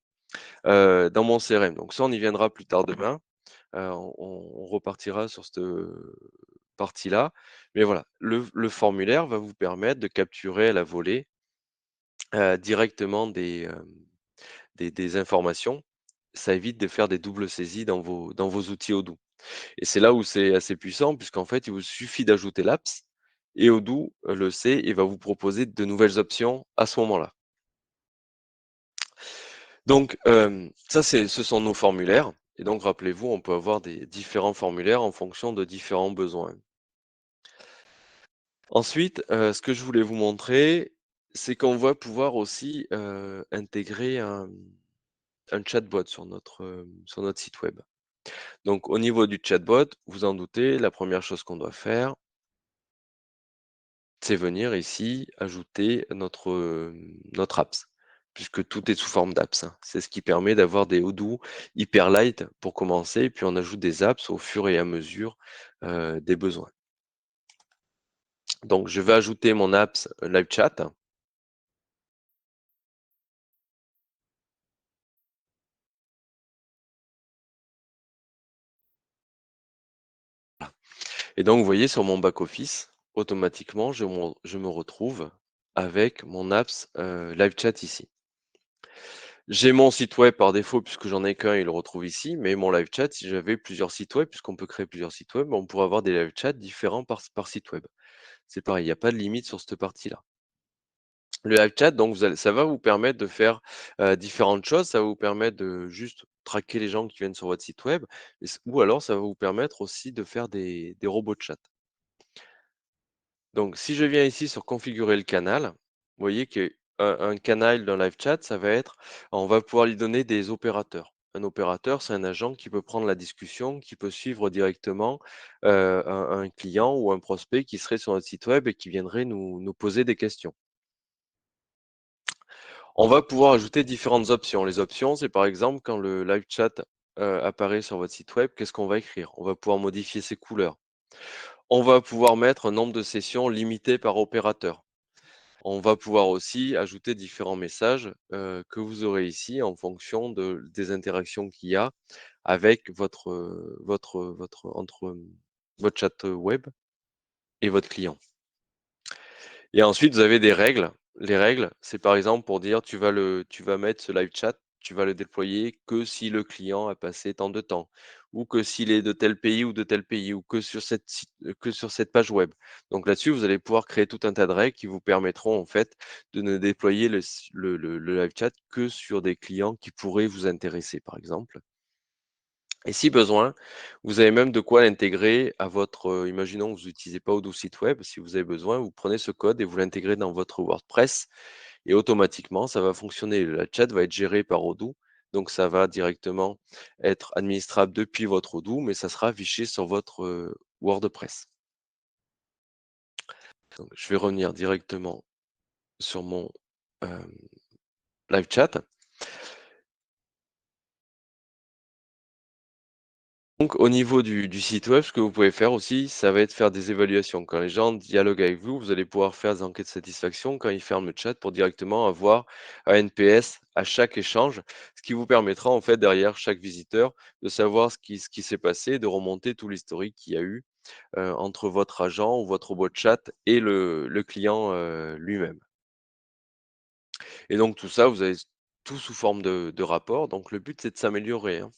dans mon CRM. Donc ça, on y viendra plus tard demain, on repartira sur cette partie-là. Mais voilà, le formulaire va vous permettre de capturer à la volée, directement des informations. Ça évite de faire des doubles saisies dans vos outils Odoo. Et c'est là où c'est assez puissant puisqu'en fait, il vous suffit d'ajouter l'apps et Odoo, le sait et va vous proposer de nouvelles options à ce moment-là. Donc, ça ce sont nos formulaires et donc rappelez-vous, on peut avoir des différents formulaires en fonction de différents besoins. Ensuite, ce que je voulais vous montrer, c'est qu'on va pouvoir aussi, intégrer un chatbot sur notre site web. Donc au niveau du chatbot, vous en doutez, la première chose qu'on doit faire, c'est venir ici ajouter notre apps, puisque tout est sous forme d'apps, hein. C'est ce qui permet d'avoir des Odoo hyper light pour commencer, puis on ajoute des apps au fur et à mesure, des besoins. Donc je vais ajouter mon apps live chat et donc vous voyez sur mon back office, automatiquement je me retrouve avec mon apps, live chat ici. J'ai mon site web par défaut puisque j'en ai qu'un, il le retrouve ici, mais mon live chat, si j'avais plusieurs sites web, puisqu'on peut créer plusieurs sites web, on pourrait avoir des live chats différents par site web. C'est pareil, il y a pas de limite sur cette partie-là. Le live chat, donc ça va vous permettre de faire, différentes choses. Ça va vous permettre de juste traquer les gens qui viennent sur votre site web, ou alors ça va vous permettre aussi de faire des robots de chat. Donc si je viens ici sur configurer le canal, vous voyez qu'un canal d'un live chat, ça va être on va pouvoir lui donner des opérateurs. Un opérateur, c'est un agent qui peut prendre la discussion, qui peut suivre directement, un client ou un prospect qui serait sur notre site web et qui viendrait nous poser des questions. On va pouvoir ajouter différentes options. Les options, c'est par exemple quand le live chat, apparaît sur votre site web, qu'est-ce qu'on va écrire? On va pouvoir modifier ses couleurs. On va pouvoir mettre un nombre de sessions limité par opérateur. On va pouvoir aussi ajouter différents messages, que vous aurez ici en fonction des interactions qu'il y a avec votre chat web et votre client. Et ensuite, vous avez des règles. Les règles, c'est par exemple pour dire tu vas mettre ce live chat, tu vas le déployer que si le client a passé tant de temps, ou que s'il est de tel pays ou de tel pays, ou que sur cette page web. Donc là-dessus, vous allez pouvoir créer tout un tas de règles qui vous permettront en fait de ne déployer le live chat que sur des clients qui pourraient vous intéresser, par exemple. Et si besoin, vous avez même de quoi l'intégrer à votre, imaginons que vous n'utilisez pas Odoo site web, si vous avez besoin, vous prenez ce code et vous l'intégrez dans votre WordPress et automatiquement, ça va fonctionner. La chat va être gérée par Odoo, donc ça va directement être administrable depuis votre Odoo, mais ça sera affiché sur votre, WordPress. Donc je vais revenir directement sur mon, hem, live chat. Donc au niveau du site web, ce que vous pouvez faire aussi, ça va être faire des évaluations. Quand les gens dialoguent avec vous, vous allez pouvoir faire des enquêtes de satisfaction quand ils ferment le chat pour directement avoir un NPS à chaque échange, ce qui vous permettra en fait derrière chaque visiteur de savoir ce qui s'est passé, de remonter tout l'historique qu'il y a eu, entre votre agent ou votre robot de chat et le client, lui-même. Et donc tout ça, vous avez tout sous forme de rapport. Donc le but, c'est de s'améliorer, hein.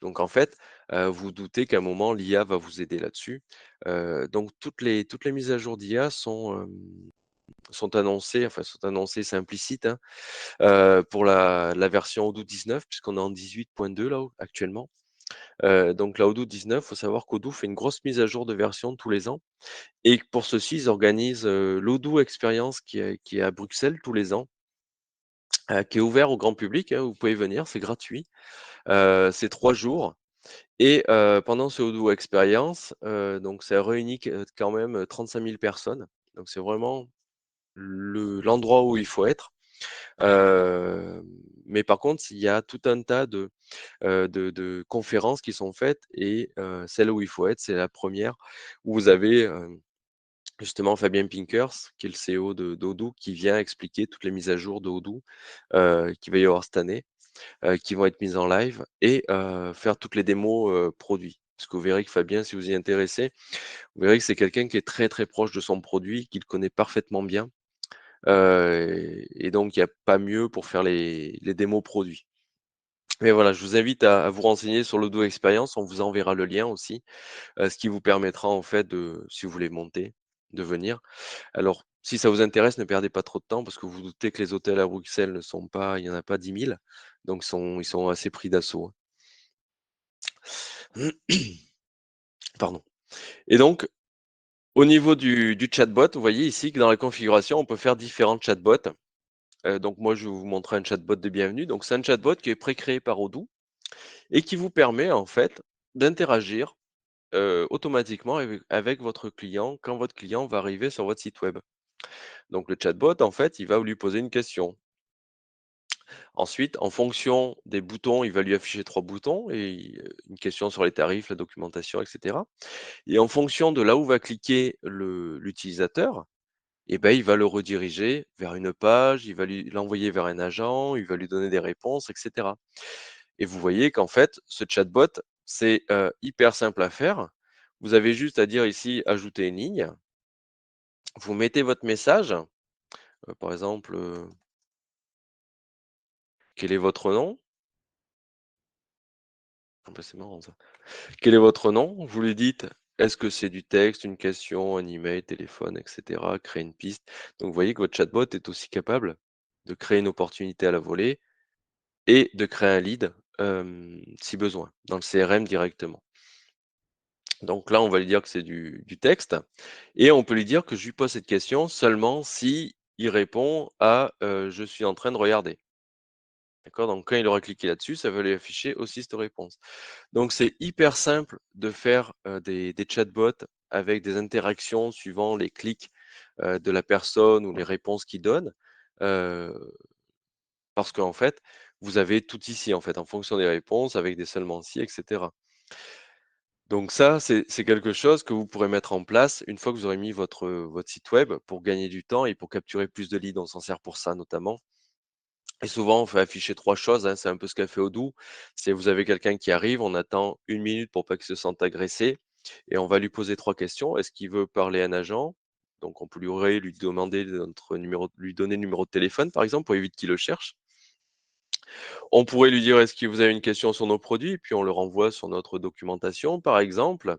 Donc en fait, vous doutez qu'à un moment, l'IA va vous aider là-dessus. Donc toutes les mises à jour d'IA sont annoncées, enfin sont annoncées, c'est implicite, hein, pour la version Odoo 19 puisqu'on est en 18.2 là, actuellement. Donc la Odoo 19, il faut savoir qu'Odoo fait une grosse mise à jour de version tous les ans et pour ceci, ils organisent, l'Odoo Experience qui est à Bruxelles tous les ans, qui est ouvert au grand public, hein, vous pouvez venir, c'est gratuit. C'est 3 jours et pendant ce Odoo Experience, donc ça réunit quand même, 35 000 personnes. Donc c'est vraiment l'endroit où il faut être. Hem, mais par contre, il y a tout un tas de conférences qui sont faites et celle où il faut être, c'est la première où vous avez, justement Fabien Pinkers, qui est le CEO d'Odoo, qui vient expliquer toutes les mises à jour de Odoo, qu'il va y avoir cette année, qui vont être mises en live et faire toutes les démos, produits. Parce que vous verrez que Fabien, si vous y intéressez, vous verrez que c'est quelqu'un qui est très, très proche de son produit, qu'il connaît parfaitement bien, et donc il y a pas mieux pour faire les démos produits. Mais voilà, je vous invite à vous renseigner sur l'Odoo Experience, on vous enverra le lien aussi, ce qui vous permettra en fait de si vous voulez monter, de venir. Alors, si ça vous intéresse, ne perdez pas trop de temps parce que vous vous doutez que les hôtels à Bruxelles ne sont pas il y en a pas 10 000, donc ils sont assez pris d'assaut, hein. Pardon. Et donc, au niveau du chatbot, vous voyez ici que dans la configuration, on peut faire différents chatbots. Donc moi, je vais vous montrer un chatbot de bienvenue. Donc c'est un chatbot qui est pré-créé par Odoo et qui vous permet en fait d'interagir, automatiquement avec votre client quand votre client va arriver sur votre site web. Donc le chatbot, en fait, il va lui poser une question. Ensuite, en fonction des boutons, il va lui afficher 3 boutons et une question sur les tarifs, la documentation, et cetera. Et en fonction de là où va cliquer l'utilisateur, et ben, il va le rediriger vers une page, il va l'envoyer vers un agent, il va lui donner des réponses, et cetera. Et vous voyez qu'en fait, ce chatbot, c'est, hyper simple à faire. Vous avez juste à dire ici: «Ajouter une ligne». Vous mettez votre message, par exemple, «Quel est votre nom?» Ah bah, c'est marrant ça. Quel est votre nom? Vous lui dites, est-ce que c'est du texte, une question, un email, téléphone, et cetera, créer une piste. Donc vous voyez que votre chatbot est aussi capable de créer une opportunité à la volée et de créer un lead, si besoin, dans le CRM directement. Donc là, on va lui dire que c'est du texte et on peut lui dire que je lui pose cette question seulement si il répond à, «Je suis en train de regarder». D'accord? Donc quand il aura cliqué là-dessus, ça va lui afficher aussi cette réponse. Donc c'est hyper simple de faire, des chatbots avec des interactions suivant les clics, de la personne ou les réponses qu'il donne, heu, parce qu'en fait, vous avez tout ici, en fait, en fonction des réponses avec des seulement si et cetera. Donc ça, c'est quelque chose que vous pourrez mettre en place une fois que vous aurez mis votre site web pour gagner du temps et pour capturer plus de leads. On s'en sert pour ça notamment. Et souvent, on fait afficher 3 choses, hein, c'est un peu ce qu'a fait Odoo. C'est vous avez quelqu'un qui arrive, on attend 1 minute pour pas qu'il se sente agressé et on va lui poser 3 questions. Est-ce qu'il veut parler à un agent? Donc on peut lui demander notre numéro lui donner le numéro de téléphone, par exemple, pour éviter qu'il le cherche. On pourrait lui dire: «Est-ce que vous avez une question sur nos produits?» et puis on le renvoie sur notre documentation, par exemple.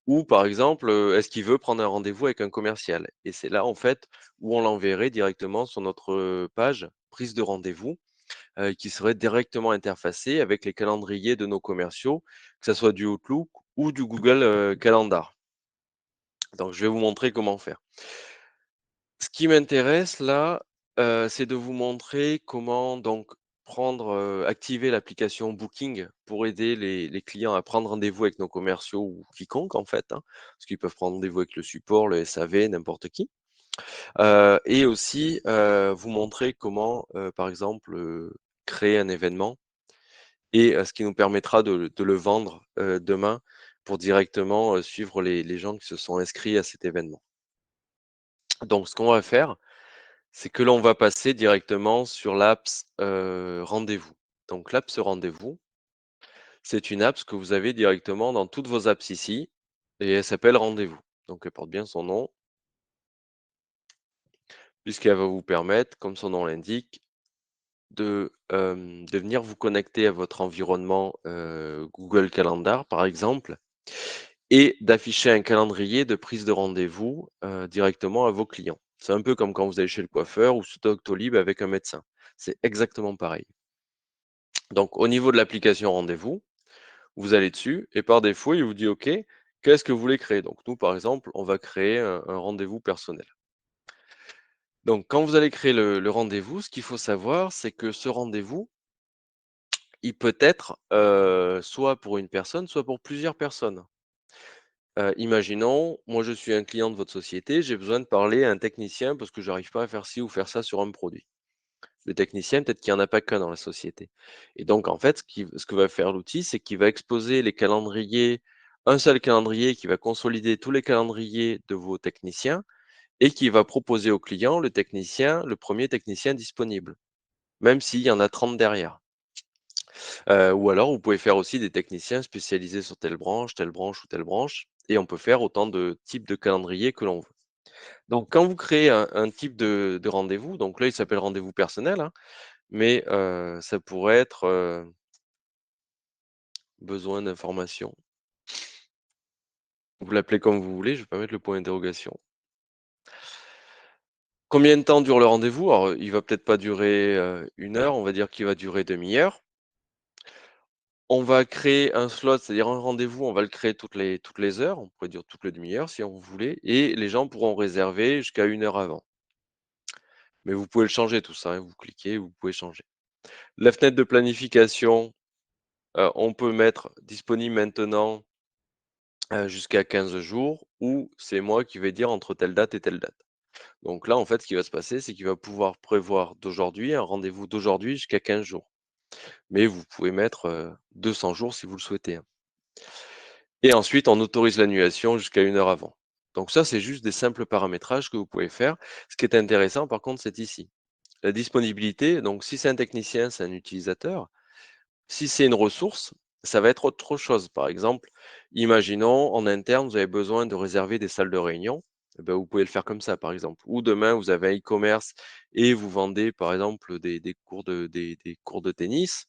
Ou par exemple, est-ce qu'il veut prendre un rendez-vous avec un commercial? Et c'est là, en fait, où on l'enverrait directement sur notre, page prise de rendez-vous, qui serait directement interfacée avec les calendriers de nos commerciaux, que ça soit du Outlook ou du Google, Calendar. Donc je vais vous montrer comment faire. Ce qui m'intéresse là, c'est de vous montrer comment donc prendre, activer l'application Booking pour aider les clients à prendre rendez-vous avec nos commerciaux ou quiconque en fait, hein. Parce qu'ils peuvent prendre rendez-vous avec le support, le SAV, n'importe qui. Et aussi, vous montrer comment, par exemple, créer un événement et ce qui nous permettra de le vendre, demain pour directement, suivre les gens qui se sont inscrits à cet événement. Donc ce qu'on va faire, c'est que l'on va passer directement sur l'apps, Rendez-vous. Donc l'apps Rendez-vous, c'est une apps que vous avez directement dans toutes vos apps ici et elle s'appelle Rendez-vous. Donc elle porte bien son nom, puisqu'elle va vous permettre, comme son nom l'indique, de venir vous connecter à votre environnement, Google Calendar, par exemple, et d'afficher un calendrier de prise de rendez-vous, directement à vos clients. C'est un peu comme quand vous allez chez le coiffeur ou sur Doctolib avec un médecin. C'est exactement pareil. Donc au niveau de l'application Rendez-vous, vous allez dessus et par défaut, il vous dit: «OK, qu'est-ce que vous voulez créer?» Donc nous, par exemple, on va créer un rendez-vous personnel. Donc quand vous allez créer le rendez-vous, ce qu'il faut savoir, c'est que ce rendez-vous, il peut être, soit pour une personne, soit pour plusieurs personnes. Imaginons, moi je suis un client de votre société, j'ai besoin de parler à un technicien parce que j'arrive pas à faire ci ou faire ça sur un produit. Le technicien, peut-être qu'il y en a pas qu'un dans la société et donc en fait, ce que va faire l'outil, c'est qu'il va exposer les calendriers, un seul calendrier qui va consolider tous les calendriers de vos techniciens et qui va proposer au client le premier technicien disponible, même s'il y en a 30 derrière. Ou alors vous pouvez faire aussi des techniciens spécialisés sur telle branche ou telle branche et on peut faire autant de types de calendrier que l'on veut. Donc quand vous créez un type de rendez-vous, donc là il s'appelle rendez-vous personnel, hein, mais ça pourrait être, besoin d'informations. Vous l'appelez comme vous voulez, je vais pas mettre le point d'interrogation. Combien de temps dure le rendez-vous? Alors, il va peut-être pas durer, 1 heure, on va dire qu'il va durer demi-heure. On va créer un slot, c'est-à-dire un rendez-vous, on va le créer toutes les heures, on pourrait dire toutes les demi-heures si on voulait et les gens pourront réserver jusqu'à 1 heure avant. Mais vous pouvez le changer tout ça, hein, vous cliquez, vous pouvez changer. La fenêtre de planification, on peut mettre disponible maintenant, jusqu'à 15 jours ou c'est moi qui vais dire entre telle date et telle date. Donc là, en fait, ce qui va se passer, c'est qu'il va pouvoir prévoir d'aujourd'hui, un rendez-vous d'aujourd'hui jusqu'à 15 jours. Mais vous pouvez mettre, 200 jours si vous le souhaitez, hein. Et ensuite, on autorise l'annulation jusqu'à 1 heure avant. Donc ça, c'est juste des simples paramétrages que vous pouvez faire. Ce qui est intéressant, par contre, c'est ici. La disponibilité, donc si c'est un technicien, c'est un utilisateur. Si c'est une ressource, ça va être autre chose. Par exemple, imaginons en interne, vous avez besoin de réserver des salles de réunion. Eh ben, vous pouvez le faire comme ça, par exemple. Ou demain, vous avez un e-commerce et vous vendez, par exemple, des cours de tennis.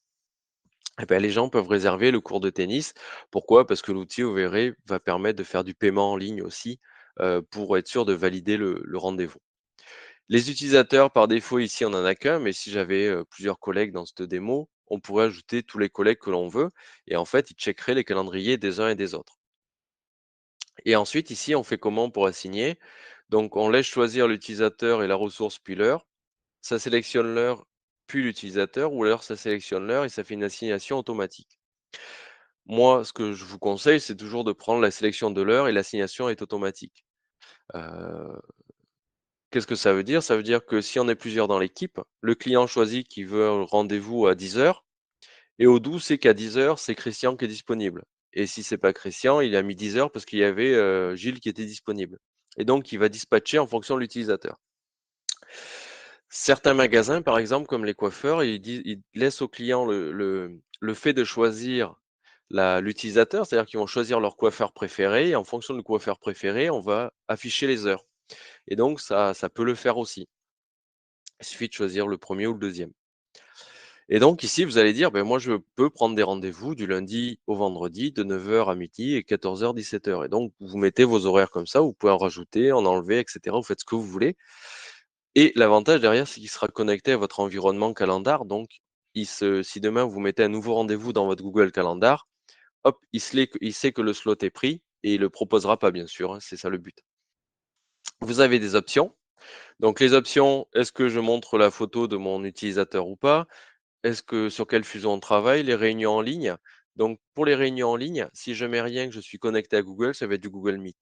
Eh ben, les gens peuvent réserver le cours de tennis. Pourquoi? Parce que l'outil, vous verrez, va permettre de faire du paiement en ligne aussi, pour être sûr de valider le rendez-vous. Les utilisateurs, par défaut, ici, on en a qu'un, mais si j'avais, plusieurs collègues dans cette démo, on pourrait ajouter tous les collègues que l'on veut et en fait, ils checkeraient les calendriers des uns et des autres. Et ensuite, ici, on fait comment pour assigner? Donc, on laisse choisir l'utilisateur et la ressource puis l'heure. Ça sélectionne l'heure puis l'utilisateur ou alors ça sélectionne l'heure et ça fait une assignation automatique. Moi, ce que je vous conseille, c'est toujours de prendre la sélection de l'heure et l'assignation est automatique. Heu, qu'est-ce que ça veut dire? Ça veut dire que si on est plusieurs dans l'équipe, le client choisit qu'il veut un rendez-vous à 10 heures et Odoo sait qu'à 10 heures, c'est Christian qui est disponible. et si c'est pas Christian, il a mis 10 heures parce qu'il y avait, Gilles qui était disponible et donc il va dispatcher en fonction de l'utilisateur. Certains magasins, par exemple, comme les coiffeurs, ils laissent au client le fait de choisir l'utilisateur, c'est-à-dire qu'ils vont choisir leur coiffeur préféré et en fonction du coiffeur préféré, on va afficher les heures et donc ça peut le faire aussi. Il suffit de choisir le premier ou le deuxième. Et donc ici, vous allez dire: «Beh, moi, je peux prendre des rendez-vous du lundi au vendredi de 9 heures à midi et 14 heures 17 heures. Et donc vous mettez vos horaires comme ça, vous pouvez en rajouter, en enlever et cetera. Vous faites ce que vous voulez et l'avantage derrière, c'est qu'il sera connecté à votre environnement Calendar. Donc si demain vous mettez un nouveau rendez-vous dans votre Google Calendar, hop, il sait que le slot est pris et il le proposera pas bien sûr, hein, c'est ça le but. Vous avez des options. Donc les options, est-ce que je montre la photo de mon utilisateur ou pas? Est-ce que sur quel fuseau on travaille? Les réunions en ligne. Donc pour les réunions en ligne, si je mets rien, que je suis connecté à Google, ça va être du Google Meet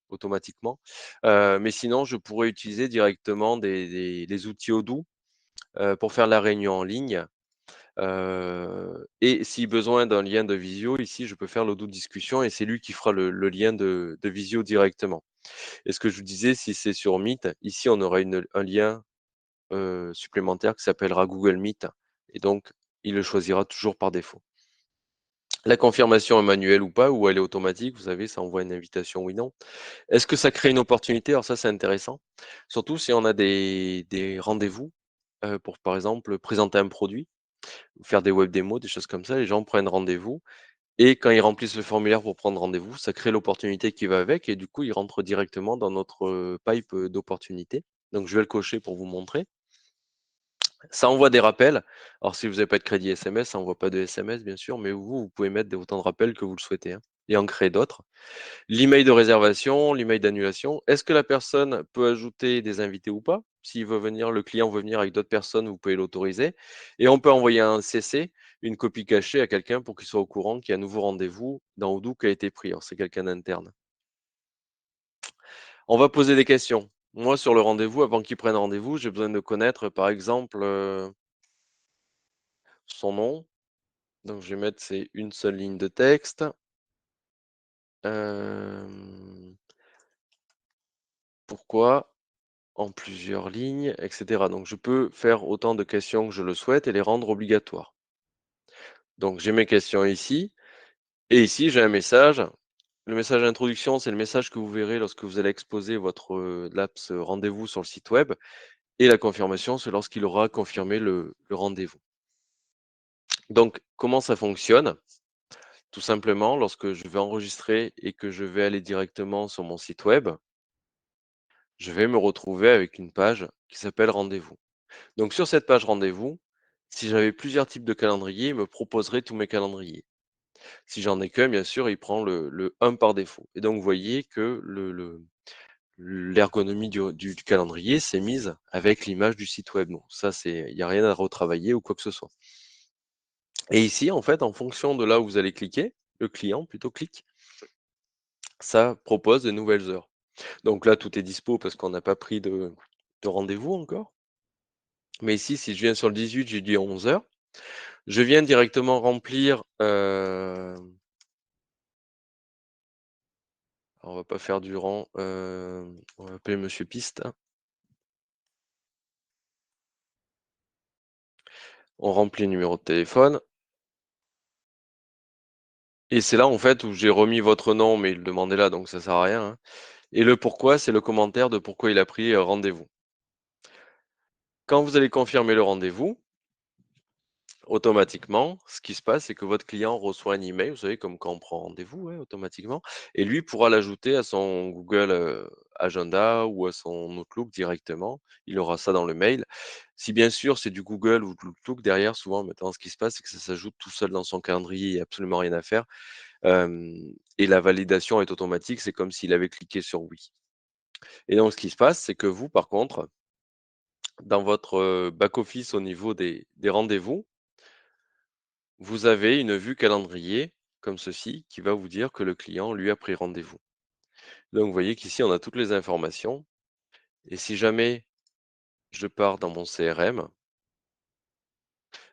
automatiquement. Mais sinon, je pourrais utiliser directement les outils Odoo, pour faire la réunion en ligne. Et si besoin d'un lien de visio, ici, je peux faire l'Odoo discussion et c'est lui qui fera le lien de visio directement. Et ce que je vous disais, si c'est sur Meet, ici, on aura un lien supplémentaire qui s'appellera Google Meet et donc il le choisira toujours par défaut. La confirmation est manuelle ou pas, ou elle est automatique, vous savez, ça envoie une invitation oui, non. Est-ce que ça crée une opportunité? Alors ça, c'est intéressant, surtout si on a des rendez-vous, pour, par exemple, présenter un produit ou faire des web démos, des choses comme ça. Les gens prennent rendez-vous et quand ils remplissent le formulaire pour prendre rendez-vous, ça crée l'opportunité qui va avec et du coup, ils rentrent directement dans notre, pipe, d'opportunités. Donc je vais le cocher pour vous montrer. Ça envoie des rappels. Alors si vous n'avez pas de crédit SMS, ça envoie pas de SMS bien sûr, mais vous pouvez mettre autant de rappels que vous le souhaitez, hein, et en créer d'autres. L'email de réservation, l'email d'annulation. Est-ce que la personne peut ajouter des invités ou pas? S'il veut venir, le client veut venir avec d'autres personnes, vous pouvez l'autoriser. Et on peut envoyer un CC, une copie cachée à quelqu'un pour qu'il soit au courant qu'il y a un nouveau rendez-vous dans Odoo qui a été pris. Alors c'est quelqu'un d'interne. On va poser des questions. Moi, sur le rendez-vous, avant qu'il prenne rendez-vous, j'ai besoin de connaître, par exemple, son nom. Donc je vais mettre, c'est une seule ligne de texte. Pourquoi en plusieurs lignes, et cetera. Donc je peux faire autant de questions que je le souhaite et les rendre obligatoires. Donc j'ai mes questions ici et ici j'ai un message. Le message d'introduction, c'est le message que vous verrez lorsque vous allez exposer votre, laps, rendez-vous sur le site web et la confirmation, c'est lorsqu'il aura confirmé le rendez-vous. Donc comment ça fonctionne? Tout simplement, lorsque je vais enregistrer et que je vais aller directement sur mon site web, je vais me retrouver avec une page qui s'appelle rendez-vous. Donc sur cette page rendez-vous, si j'avais plusieurs types de calendriers, il me proposerait tous mes calendriers. Si j'en ai qu'un, bien sûr, il prend le 1 par défaut. Et donc vous voyez que l'ergonomie du calendrier s'est mise avec l'image du site web. Donc ça, il n'y a rien à retravailler ou quoi que ce soit. Et ici, en fait, en fonction de là où vous allez cliquer, le client plutôt clique, ça propose de nouvelles heures. Donc là, tout est dispo parce qu'on n'a pas pris de rendez-vous encore. Mais ici, si je viens sur le 18, j'ai dit 11 heures. Je viens directement remplir, on va pas faire Durand, on va appeler monsieur Piste. On remplit le numéro de téléphone et c'est là, en fait, où j'ai remis votre nom, mais il le demandait là, donc ça sert à rien, hein, et le pourquoi, c'est le commentaire de pourquoi il a pris, rendez-vous. Quand vous allez confirmer le rendez-vous, automatiquement, ce qui se passe, c'est que votre client reçoit un email, vous savez, comme quand on prend rendez-vous, ouais, automatiquement, et lui pourra l'ajouter à son Google, Agenda ou à son Outlook directement. Il aura ça dans le mail. Si bien sûr c'est du Google ou de l'Outlook derrière, souvent maintenant ce qui se passe, c'est que ça s'ajoute tout seul dans son calendrier, il y a absolument rien à faire, hem et la validation est automatique, c'est comme s'il avait cliqué sur oui. Et donc ce qui se passe, c'est que vous, par contre, dans votre, back office au niveau des rendez-vous, vous avez une vue calendrier comme ceci qui va vous dire que le client, lui, a pris rendez-vous. Donc vous voyez qu'ici, on a toutes les informations et si jamais je pars dans mon CRM,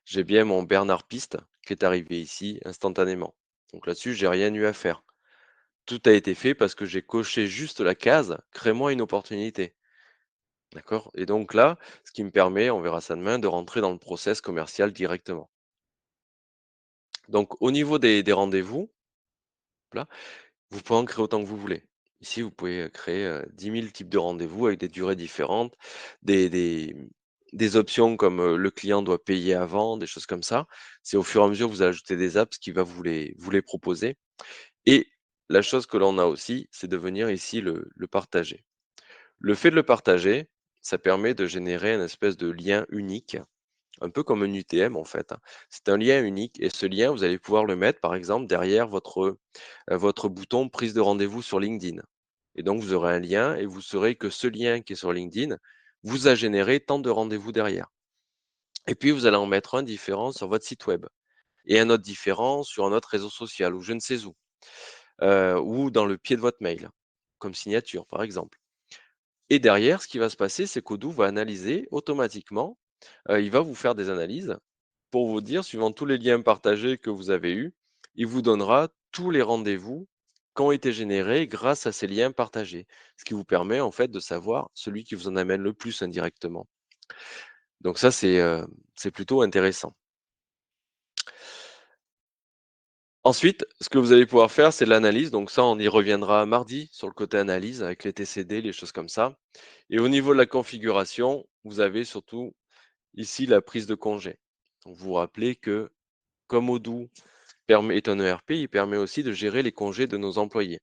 j'ai bien mon Bernard Piste qui est arrivé ici instantanément. Donc là-dessus, j'ai rien eu à faire. Tout a été fait parce que j'ai coché juste la case «Crée-moi une opportunité». D'accord? Et donc là, ce qui me permet, on verra ça demain, de rentrer dans le process commercial directement. Donc au niveau des rendez-vous, là, vous pouvez en créer autant que vous voulez. Ici, vous pouvez, créer, 10 000 types de rendez-vous avec des durées différentes, des des, des options comme, le client doit payer avant, des choses comme ça. C'est au fur et à mesure que vous ajoutez des apps qui va vous les proposer et la chose que l'on a aussi, c'est de venir ici le partager. Le fait de le partager, ça permet de générer une espèce de lien unique, un peu comme un UTM en fait, hein. C'est un lien unique et ce lien, vous allez pouvoir le mettre par exemple derrière votre bouton prise de rendez-vous sur LinkedIn. Et donc vous aurez un lien et vous saurez que ce lien qui est sur LinkedIn vous a généré tant de rendez-vous derrière. Et puis vous allez en mettre un différent sur votre site web et un autre différent sur un autre réseau social ou je ne sais où, ou dans le pied de votre mail, comme signature par exemple. Et derrière, ce qui va se passer, c'est qu'Odoo va analyser automatiquement, il va vous faire des analyses pour vous dire, suivant tous les liens partagés que vous avez eus, il vous donnera tous les rendez-vous qui ont été générés grâce à ces liens partagés. Ce qui vous permet en fait de savoir celui qui vous en amène le plus indirectement. Donc ça, c'est plutôt intéressant. Ensuite, ce que vous allez pouvoir faire, c'est de l'analyse. Donc ça, on y reviendra mardi sur le côté analyse avec les TCD, les choses comme ça. Et au niveau de la configuration, vous avez surtout ici la prise de congé. Donc vous vous rappelez que comme Odoo est un ERP, il permet aussi de gérer les congés de nos employés.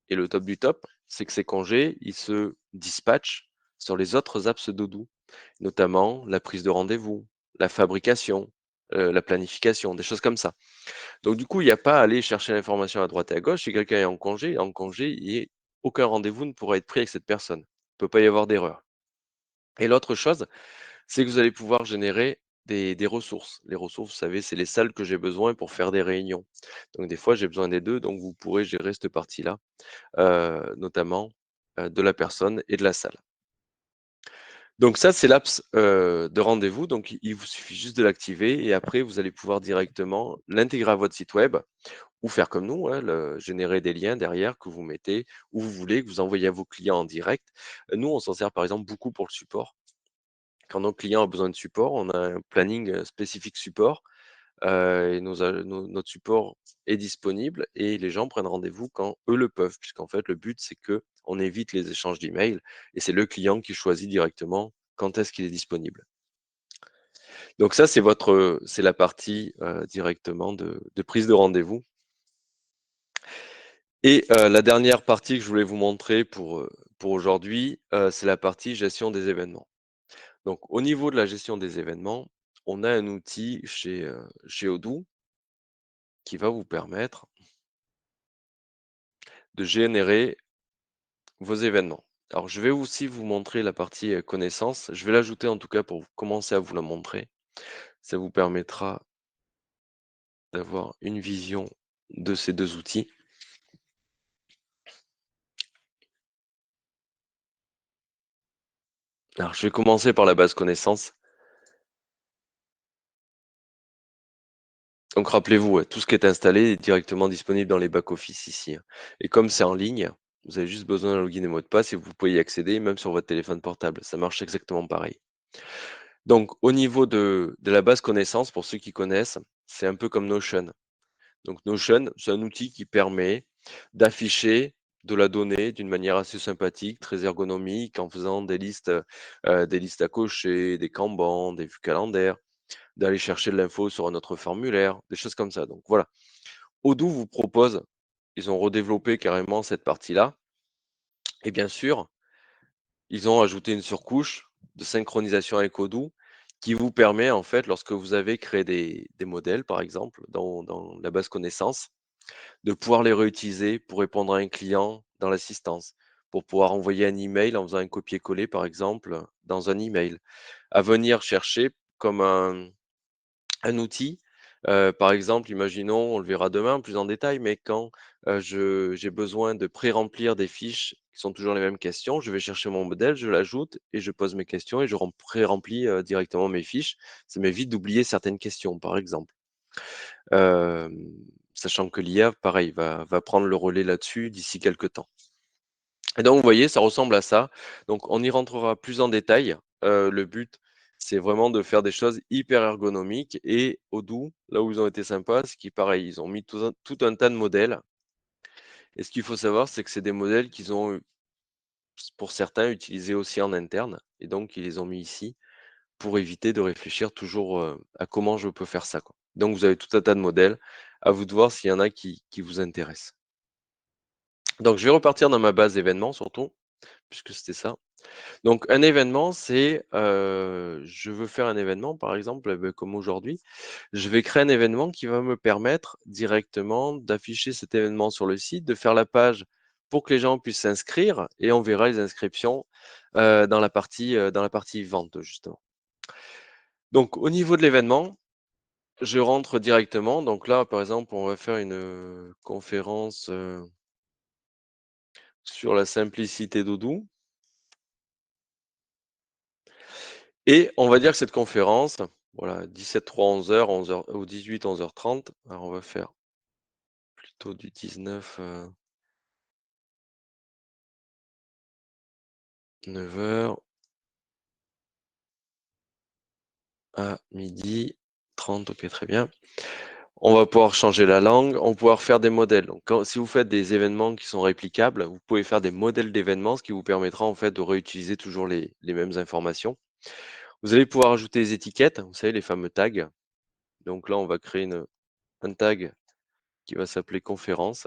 Et le top du top, c'est que ces congés, ils se dispatchent sur les autres apps d'Odoo, notamment la prise de rendez-vous, la fabrication, la planification, des choses comme ça. Donc du coup, il n'y a pas à aller chercher l'information à droite et à gauche. Si quelqu'un est en congé, aucun rendez-vous ne pourra être pris avec cette personne. Il ne peut pas y avoir d'erreur. Et l'autre chose, c'est que vous allez pouvoir générer des ressources. Les ressources, vous savez, c'est les salles que j'ai besoin pour faire des réunions. Donc des fois, j'ai besoin des 2, donc vous pourrez gérer cette partie-là, notamment, de la personne et de la salle. Donc ça, c'est l'apps, de rendez-vous, donc il vous suffit juste de l'activer et après vous allez pouvoir directement l'intégrer à votre site web ou faire comme nous, hein, générer des liens derrière que vous mettez où vous voulez, que vous envoyez à vos clients en direct. Nous, on s'en sert par exemple beaucoup pour le support. Quand nos clients ont besoin de support, on a un planning, spécifique support, et notre support est disponible et les gens prennent rendez-vous quand eux le peuvent. Puisqu'en fait, le but, c'est que on évite les échanges d'emails et c'est le client qui choisit directement quand est-ce qu'il est disponible. Donc ça, c'est la partie, directement de prise de rendez-vous et la dernière partie que je voulais vous montrer pour aujourd'hui, c'est la partie gestion des événements. Donc au niveau de la gestion des événements, on a un outil chez Odoo qui va vous permettre de générer vos événements. Alors je vais aussi vous montrer la partie, connaissances. Je vais l'ajouter en tout cas pour commencer à vous la montrer. Ça vous permettra d'avoir une vision de ces 2 outils. Alors je vais commencer par la base connaissances. Donc rappelez-vous, ouais, tout ce qui est installé est directement disponible dans les back-office ici, hein. Et comme c'est en ligne, vous avez juste besoin d'un login et mot de passe et vous pouvez y accéder même sur votre téléphone portable. Ça marche exactement pareil. Donc au niveau de la base connaissances, pour ceux qui connaissent, c'est un peu comme Notion. Donc Notion, c'est un outil qui permet d'afficher de la donnée d'une manière assez sympathique, très ergonomique, en faisant des listes à cocher, des kanbans, des vues calendaires, d'aller chercher de l'info sur un autre formulaire, des choses comme ça. Donc voilà. Odoo vous propose, ils ont redéveloppé carrément cette partie-là. Et bien sûr, ils ont ajouté une surcouche de synchronisation avec Odoo qui vous permet, en fait, lorsque vous avez créé des modèles, par exemple, dans la base connaissance, de pouvoir les réutiliser pour répondre à un client dans l'assistance, pour pouvoir envoyer un email en faisant un copier-coller, par exemple, dans un email, à venir chercher comme un outil. Par exemple, imaginons, on le verra demain plus en détail, mais quand, j'ai besoin de pré-remplir des fiches qui sont toujours les mêmes questions, je vais chercher mon modèle, je l'ajoute et je pose mes questions et je pré-remplis, directement mes fiches. Ça m'évite d'oublier certaines questions, par exemple. Hem, sachant que l'IA, pareil, va prendre le relais là-dessus d'ici quelques temps. Et donc, vous voyez, ça ressemble à ça. Donc, on y rentrera plus en détail. Le but, c'est vraiment de faire des choses hyper ergonomiques et Odoo, là où ils ont été sympas, c'est qu'ils pareil, ils ont mis tout un tas de modèles et ce qu'il faut savoir, c'est que c'est des modèles qu'ils ont, pour certains, utilisés aussi en interne et donc ils les ont mis ici pour éviter de réfléchir toujours, à comment je peux faire ça, quoi. Donc vous avez tout un tas de modèles. À vous de voir s'il y en a qui vous intéressent. Donc je vais repartir dans ma base d'événements surtout, puisque c'était ça. Donc un événement, c'est, je veux faire un événement par exemple, comme aujourd'hui. Je vais créer un événement qui va me permettre directement d'afficher cet événement sur le site, de faire la page pour que les gens puissent s'inscrire et on verra les inscriptions, dans la partie vente justement. Donc au niveau de l'événement, je rentre directement. Donc là, par exemple, on va faire une, conférence, sur la simplicité d'Odoo et on va dire que cette conférence, voilà, 17:03, 11:00, 11:00 ou 18, 11:30. Alors on va faire plutôt du 19, 9:00 à 12:30. OK, très bien. On va pouvoir changer la langue, on va pouvoir faire des modèles. Donc si vous faites des événements qui sont réplicables, vous pouvez faire des modèles d'événements, ce qui vous permettra en fait de réutiliser toujours les mêmes informations. Vous allez pouvoir ajouter des étiquettes, vous savez, les fameux tags. Donc là, on va créer un tag qui va s'appeler conférence.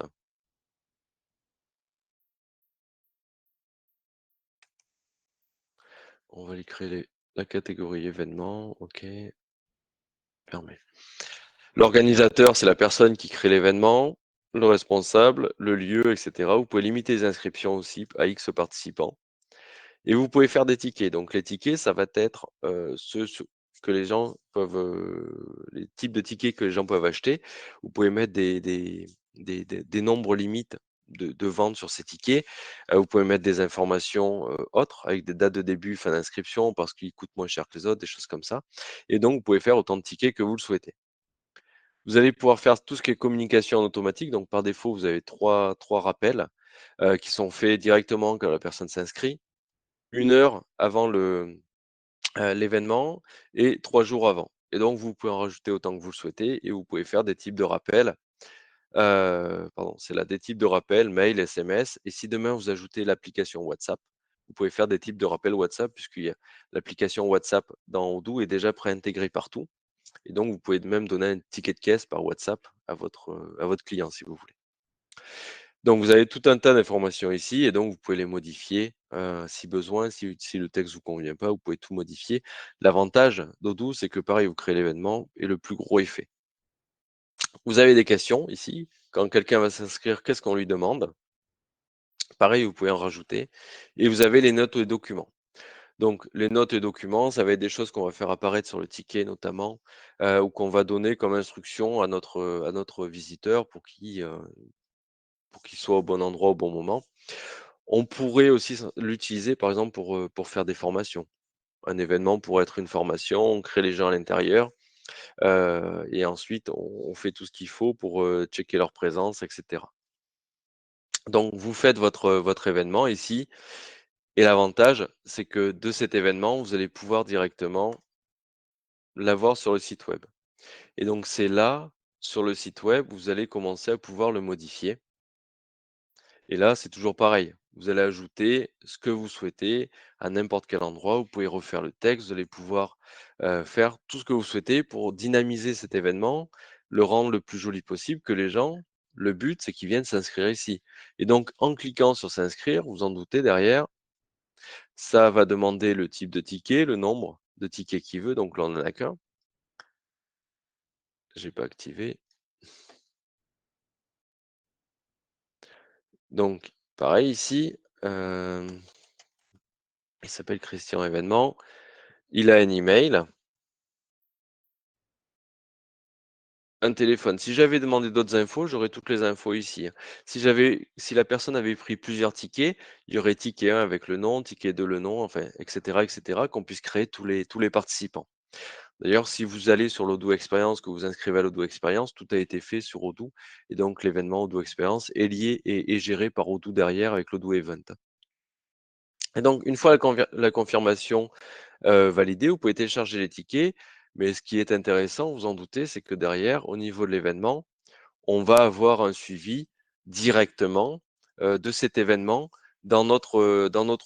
On va lui créer la catégorie événement. OK, permet. L'organisateur, c'est la personne qui crée l'événement, le responsable, le lieu, etc. Vous pouvez limiter les inscriptions aussi à X participants. Et vous pouvez faire des tickets. Donc les tickets, ça va être, ceux que les gens peuvent, les types de tickets que les gens peuvent acheter. Vous pouvez mettre des nombres limites de vente sur ces tickets. Vous pouvez mettre des informations, autres avec des dates de début, fin d'inscription parce qu'ils coûtent moins cher que les autres, des choses comme ça. Et donc vous pouvez faire autant de tickets que vous le souhaitez. Vous allez pouvoir faire tout ce qui est communication en automatique. Donc par défaut, vous avez trois rappels, qui sont faits directement quand la personne s'inscrit, 1 heure avant l'événement et 3 jours avant. Et donc vous pouvez en rajouter autant que vous le souhaitez et vous pouvez faire des types de rappels, pardon, c'est là des types de rappels, mail, SMS et si demain vous ajoutez l'application WhatsApp, vous pouvez faire des types de rappels WhatsApp puisqu'il y a l'application WhatsApp dans Odoo est déjà préintégrée partout et donc vous pouvez même donner un ticket de caisse par WhatsApp à votre client si vous voulez. Donc vous avez tout un tas d'informations ici et donc vous pouvez les modifier, si besoin. Si le texte vous convient pas, vous pouvez tout modifier. L'avantage d'Odoo, c'est que pareil, vous créez l'événement et le plus gros est fait. Vous avez des questions ici. Quand quelqu'un va s'inscrire, qu'est-ce qu'on lui demande? Pareil, vous pouvez en rajouter et vous avez les notes et documents. Donc les notes et documents, ça va être des choses qu'on va faire apparaître sur le ticket notamment, ou qu'on va donner comme instruction à notre visiteur pour qu'il soit au bon endroit au bon moment. On pourrait aussi l'utiliser par exemple pour faire des formations. Un événement pourrait être une formation, on crée les gens à l'intérieur, et ensuite on fait tout ce qu'il faut pour, checker leur présence et cetera. Donc vous faites votre événement ici et l'avantage, c'est que de cet événement, vous allez pouvoir directement l'avoir sur le site web et donc c'est là, sur le site web, vous allez commencer à pouvoir le modifier. Et là, c'est toujours pareil. Vous allez ajouter ce que vous souhaitez à n'importe quel endroit. Vous pouvez refaire le texte, vous allez pouvoir faire tout ce que vous souhaitez pour dynamiser cet événement, le rendre le plus joli possible, que les gens, le but, c'est qu'ils viennent s'inscrire ici. Et donc, en cliquant sur s'inscrire, vous en doutez derrière, ça va demander le type de ticket, le nombre de tickets qu'il veut. Donc là, on n'en a qu'un. J'ai pas activé. Donc, pareil ici, il s'appelle Christian Événement. Il a un email. Un téléphone. Si j'avais demandé d'autres infos, j'aurais toutes les infos ici, hein. Si la personne avait pris plusieurs tickets, il y aurait ticket 1 avec le nom, ticket 2 le nom, enfin et cetera, qu'on puisse créer tous les participants. D'ailleurs, si vous allez sur l'Odoo Experience, que vous inscrivez à l'Odoo Experience, tout a été fait sur Odoo et donc l'événement Odoo Experience est lié et géré par Odoo derrière avec l'Odoo Event. Et donc une fois la confirmation, validée, vous pouvez télécharger les tickets, mais ce qui est intéressant, vous en doutez, c'est que derrière, au niveau de l'événement, on va avoir un suivi directement, de cet événement dans notre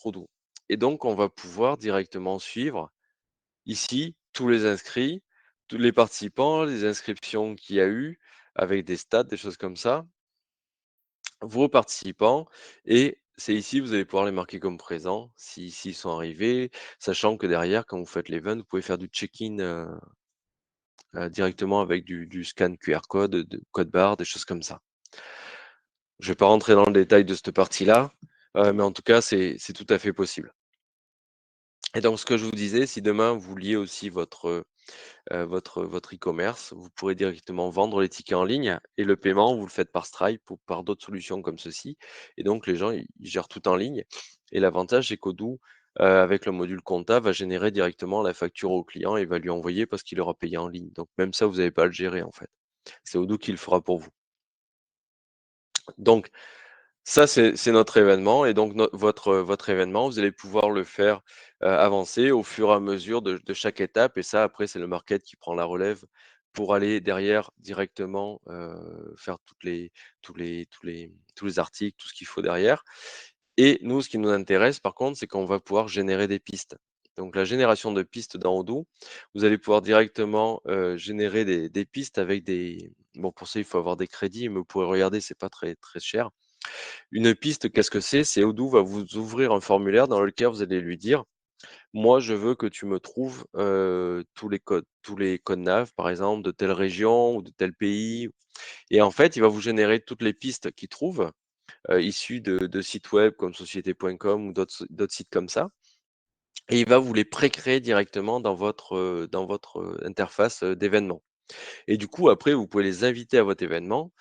Odoo. Et donc on va pouvoir directement suivre ici tous les inscrits, tous les participants, les inscriptions qu'il y a eu avec des stats, des choses comme ça, vos participants et c'est ici, vous allez pouvoir les marquer comme présents s'ils sont arrivés, sachant que derrière, quand vous faites l'event, vous pouvez faire du check-in, directement avec du scan QR code, de code barre, des choses comme ça. Je vais pas rentrer dans le détail de cette partie-là, mais en tout cas, c'est tout à fait possible. Et donc ce que je vous disais, si demain vous vouliez aussi votre e-commerce, vous pourrez directement vendre les tickets en ligne et le paiement, vous le faites par Stripe ou par d'autres solutions comme ceci. Et donc les gens, ils gèrent tout en ligne. Et l'avantage, c'est qu'Odoo, avec le module compta, va générer directement la facture au client et va lui envoyer parce qu'il aura payé en ligne. Donc même ça, vous n'avez pas à le gérer en fait. C'est Odoo qui le fera pour vous. Donc ça, c'est notre événement et donc votre événement, vous allez pouvoir le faire, avancer au fur et à mesure de chaque étape et ça, après, c'est le market qui prend la relève pour aller derrière directement, faire tous les articles, tout ce qu'il faut derrière et nous, ce qui nous intéresse par contre, c'est qu'on va pouvoir générer des pistes. Donc la génération de pistes dans Odoo, vous allez pouvoir directement, générer des pistes avec des bon, pour ça, il faut avoir des crédits, mais vous pourrez regarder, c'est pas très, très cher. Une piste, qu'est-ce que c'est? C'est Odoo va vous ouvrir un formulaire dans lequel vous allez lui dire: «Moi, je veux que tu me trouves, tous les codes NAV, par exemple, de telle région ou de tel pays» et en fait, il va vous générer toutes les pistes qu'il trouve, issues de sites web comme société.com ou d'autres sites comme ça et il va vous les précréer directement dans votre, interface, d'événement. Et du coup, après, vous pouvez les inviter à votre événement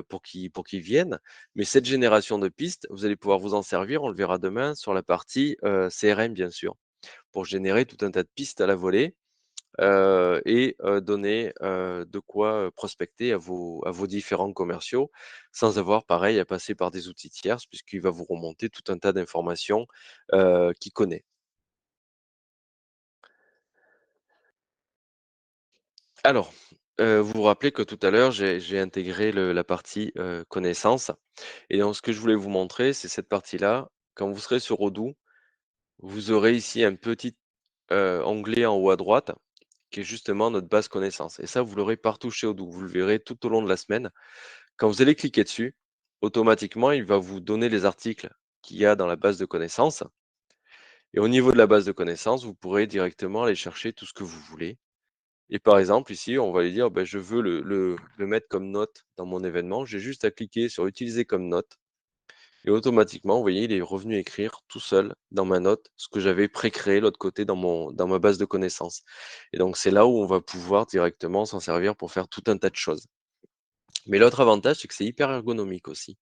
pour qu'ils viennent. Mais cette génération de pistes, vous allez pouvoir vous en servir, on le verra demain, sur la partie CRM, bien sûr, pour générer tout un tas de pistes à la volée et donner de quoi prospecter à vos différents commerciaux sans avoir, pareil, à passer par des outils tierces, puisqu'il va vous remonter tout un tas d'informations qu'il connaît. Alors, vous vous rappelez que tout à l'heure, j'ai intégré la partie connaissances. Et donc, ce que je voulais vous montrer, c'est cette partie-là. Quand vous serez sur Odoo, vous aurez ici un petit onglet en haut à droite qui est justement notre base connaissances. Et ça, vous l'aurez partout chez Odoo. Vous le verrez tout au long de la semaine. Quand vous allez cliquer dessus, automatiquement, il va vous donner les articles qu'il y a dans la base de connaissances. Et au niveau de la base de connaissances, vous pourrez directement aller chercher tout ce que vous voulez. Et par exemple, ici, on va lui dire, ben, je veux le mettre comme note dans mon événement. J'ai juste à cliquer sur utiliser comme note. Et automatiquement, vous voyez, il est revenu écrire tout seul dans ma note ce que j'avais pré-créé l'autre côté dans ma base de connaissances. Et donc, c'est là où on va pouvoir directement s'en servir pour faire tout un tas de choses. Mais l'autre avantage, c'est que c'est hyper ergonomique aussi.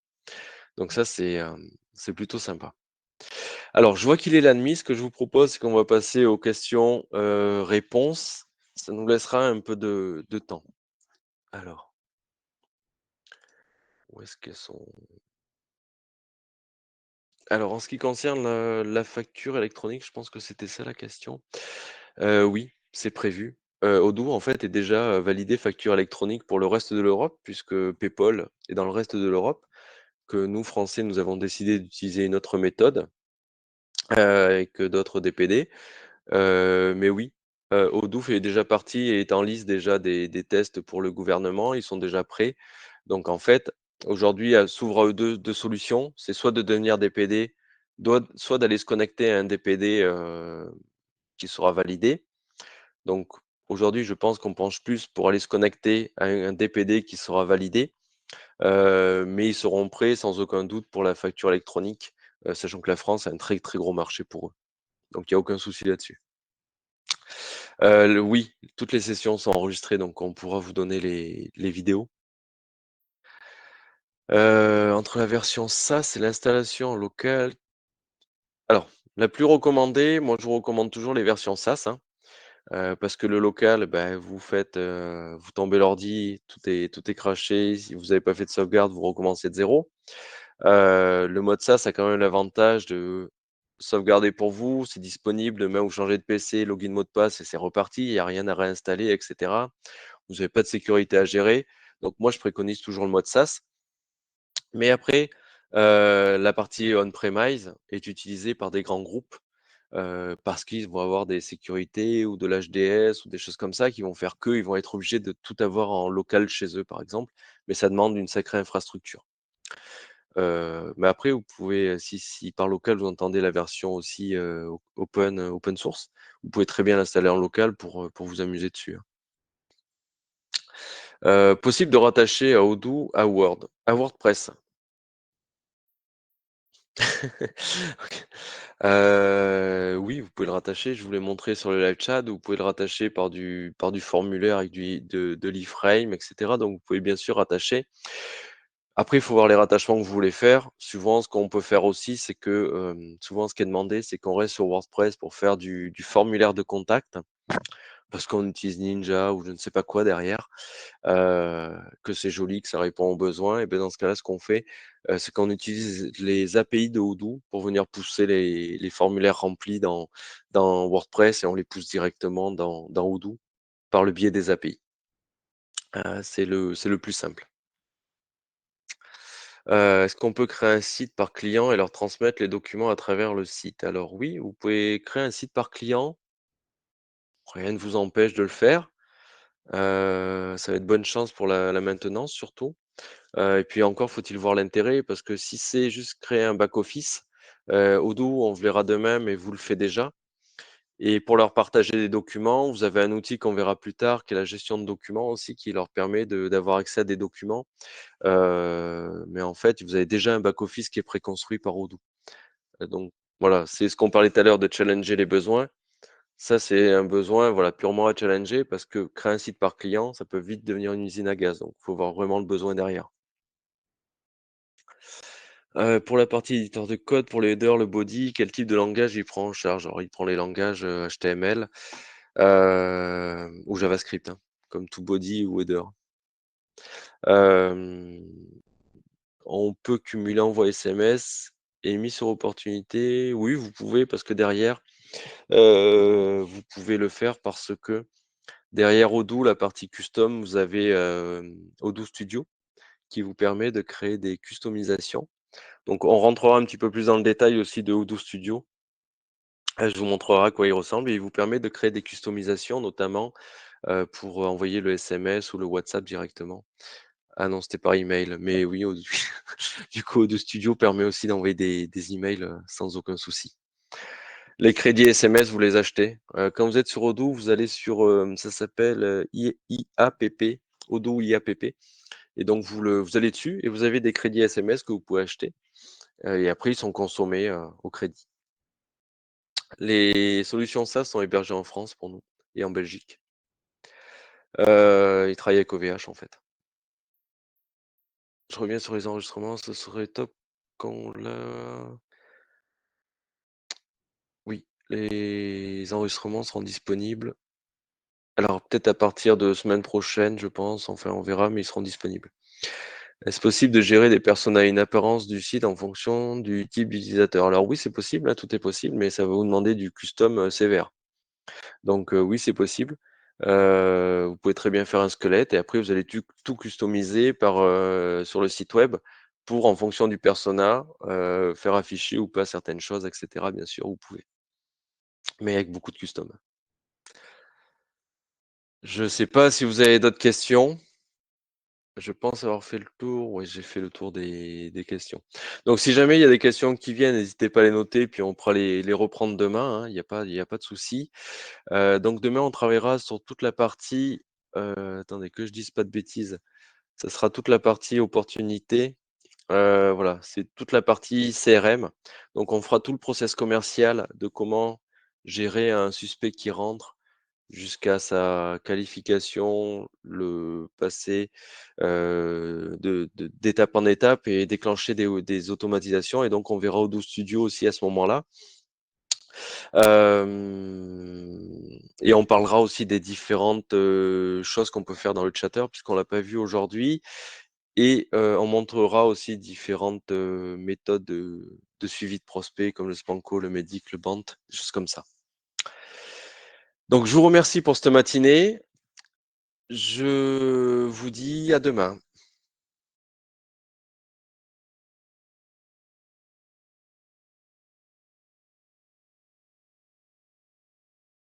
Donc ça, c'est plutôt sympa. Alors, je vois qu'il est la nuit. Ce que je vous propose, c'est qu'on va passer aux questions réponses. Ça nous laissera un peu de temps. Alors, où est-ce qu'elles sont? Alors, en ce qui concerne la facture électronique, je pense que c'était ça la question. Oui, c'est prévu. Odoo, en fait, est déjà, validé facture électronique pour le reste de l'Europe, puisque PayPal est dans le reste de l'Europe, que nous, Français, nous avons décidé d'utiliser une autre méthode, et que d'autres DPD. Mais oui, Odoo fait déjà partie et est en liste déjà des tests pour le gouvernement. Ils sont déjà prêts. Donc en fait, aujourd'hui, s'ouvrent à eux 2 solutions. C'est soit de devenir DPD, soit d'aller se connecter à un DPD, qui sera validé. Donc aujourd'hui, je pense qu'on penche plus pour aller se connecter à un DPD qui sera validé, mais ils seront prêts sans aucun doute pour la facture électronique, sachant que la France a un très, très gros marché pour eux. Donc il y a aucun souci là-dessus. Oui, toutes les sessions sont enregistrées, donc on pourra vous donner les vidéos. Entre la version SaaS et l'installation locale, alors la plus recommandée, moi je vous recommande toujours les versions SaaS, hein. parce que le local, vous faites, vous tombez l'ordi, tout est craché. Si vous avez pas fait de sauvegarde, vous recommencez de 0. Le mode SaaS a quand même l'avantage de sauvegarder pour vous, c'est disponible, demain vous changez de PC, login, mot de passe et c'est reparti, il y a rien à réinstaller et cetera. Vous avez pas de sécurité à gérer. Donc moi, je préconise toujours le mode SaaS. Mais après, la partie on-premise est utilisée par des grands groupes, parce qu'ils vont avoir des sécurités ou de l'HDS ou des choses comme ça qui vont faire qu'ils vont être obligés de tout avoir en local chez eux, par exemple, mais ça demande une sacrée infrastructure. Mais après vous pouvez, si par local vous entendez la version aussi, open source, vous pouvez très bien l'installer en local pour vous amuser dessus, hein. Possible de rattacher à Odoo à WordPress. OK. Oui, vous pouvez le rattacher, je vous l'ai montré sur le live chat, vous pouvez le rattacher par du formulaire avec de l'iframe et cetera, donc vous pouvez bien sûr rattacher. Après, il faut voir les rattachements que vous voulez faire. Souvent, ce qu'on peut faire aussi, c'est que, souvent ce qui est demandé, c'est qu'on reste sur WordPress pour faire du formulaire de contact, parce qu'on utilise Ninja ou je ne sais pas quoi derrière, que c'est joli, que ça répond aux besoins et ben dans ce cas-là, ce qu'on fait, c'est qu'on utilise les API de Odoo pour venir pousser les formulaires remplis dans WordPress et on les pousse directement dans Odoo par le biais des API. C'est le plus simple. Est-ce qu'on peut créer un site par client et leur transmettre les documents à travers le site? Alors oui, vous pouvez créer un site par client, rien ne vous empêche de le faire. Ça va être bonne chance pour la maintenance surtout. Et puis encore faut-il voir l'intérêt parce que si c'est juste créer un back office, Odoo, on verra demain, mais vous le faites déjà et pour leur partager des documents, vous avez un outil qu'on verra plus tard qui est la gestion de documents aussi qui leur permet d'avoir accès à des documents. Mais en fait, vous avez déjà un back office qui est préconstruit par Odoo. Donc voilà, c'est ce qu'on parlait tout à l'heure de challenger les besoins. Ça, c'est un besoin, voilà, purement à challenger parce que créer un site par client, ça peut vite devenir une usine à gaz. Donc, il faut voir vraiment le besoin derrière. Pour la partie éditeur de code, pour les headers, le body, quel type de langage il prend en charge? Alors, il prend les langages, HTML, ou JavaScript, hein, comme tout body ou header. Hem, on peut cumuler envoi SMS et mis sur opportunité. Oui, vous pouvez parce que derrière, vous pouvez le faire parce que derrière Odoo, la partie custom, vous avez, Odoo Studio qui vous permet de créer des customisations. Donc on rentrera un petit peu plus dans le détail aussi de Odoo Studio. Je vous montrerai à quoi il ressemble et il vous permet de créer des customisations, notamment, pour envoyer le SMS ou le WhatsApp directement. Ah non, c'était par email, mais oui, Odoo du coup, Odoo Studio permet aussi d'envoyer des emails, sans aucun souci. Les crédits SMS, vous les achetez. Quand vous êtes sur Odoo, vous allez sur, ça s'appelle, IAPP, Odoo IAPP et donc vous allez dessus et vous avez des crédits SMS que vous pouvez acheter, et après ils sont consommés, au crédit. Les solutions SaaS sont hébergées en France pour nous et en Belgique. Ils travaillent avec OVH, en fait. Je reviens sur les enregistrements, ce serait top qu'on l'a oui, les enregistrements seront disponibles. Alors peut-être à partir de semaine prochaine, je pense, enfin on verra, mais ils seront disponibles. Est-ce possible de gérer des personnes à une apparence du site en fonction du type d'utilisateur? Alors oui, c'est possible, hein, tout est possible, mais ça va vous demander du custom, sévère. Donc oui, c'est possible. Vous pouvez très bien faire un squelette et après vous allez tout customiser sur le site web pour, en fonction du persona, faire afficher ou pas certaines choses et cetera. Bien sûr, vous pouvez, mais avec beaucoup de custom. Je sais pas si vous avez d'autres questions? Je pense avoir fait le tour. Oui, j'ai fait le tour des questions. Donc si jamais il y a des questions qui viennent, n'hésitez pas à les noter, puis on pourra les reprendre demain, hein, il y a pas de souci. Donc demain, on travaillera sur toute la partie, attendez que je dise pas de bêtises, ça sera toute la partie opportunité, voilà, c'est toute la partie CRM. Donc on fera tout le process commercial de comment gérer un suspect qui rentre jusqu'à sa qualification, le passer, d'étape en étape et déclencher des automatisations et donc on verra Odoo Studio aussi à ce moment-là. Et on parlera aussi des différentes, choses qu'on peut faire dans le chatter puisqu'on l'a pas vu aujourd'hui et on montrera aussi différentes, méthodes, de suivi de prospects comme le Spanco, le Médic, le Bant, des choses comme ça. Donc je vous remercie pour cette matinée. Je vous dis à demain.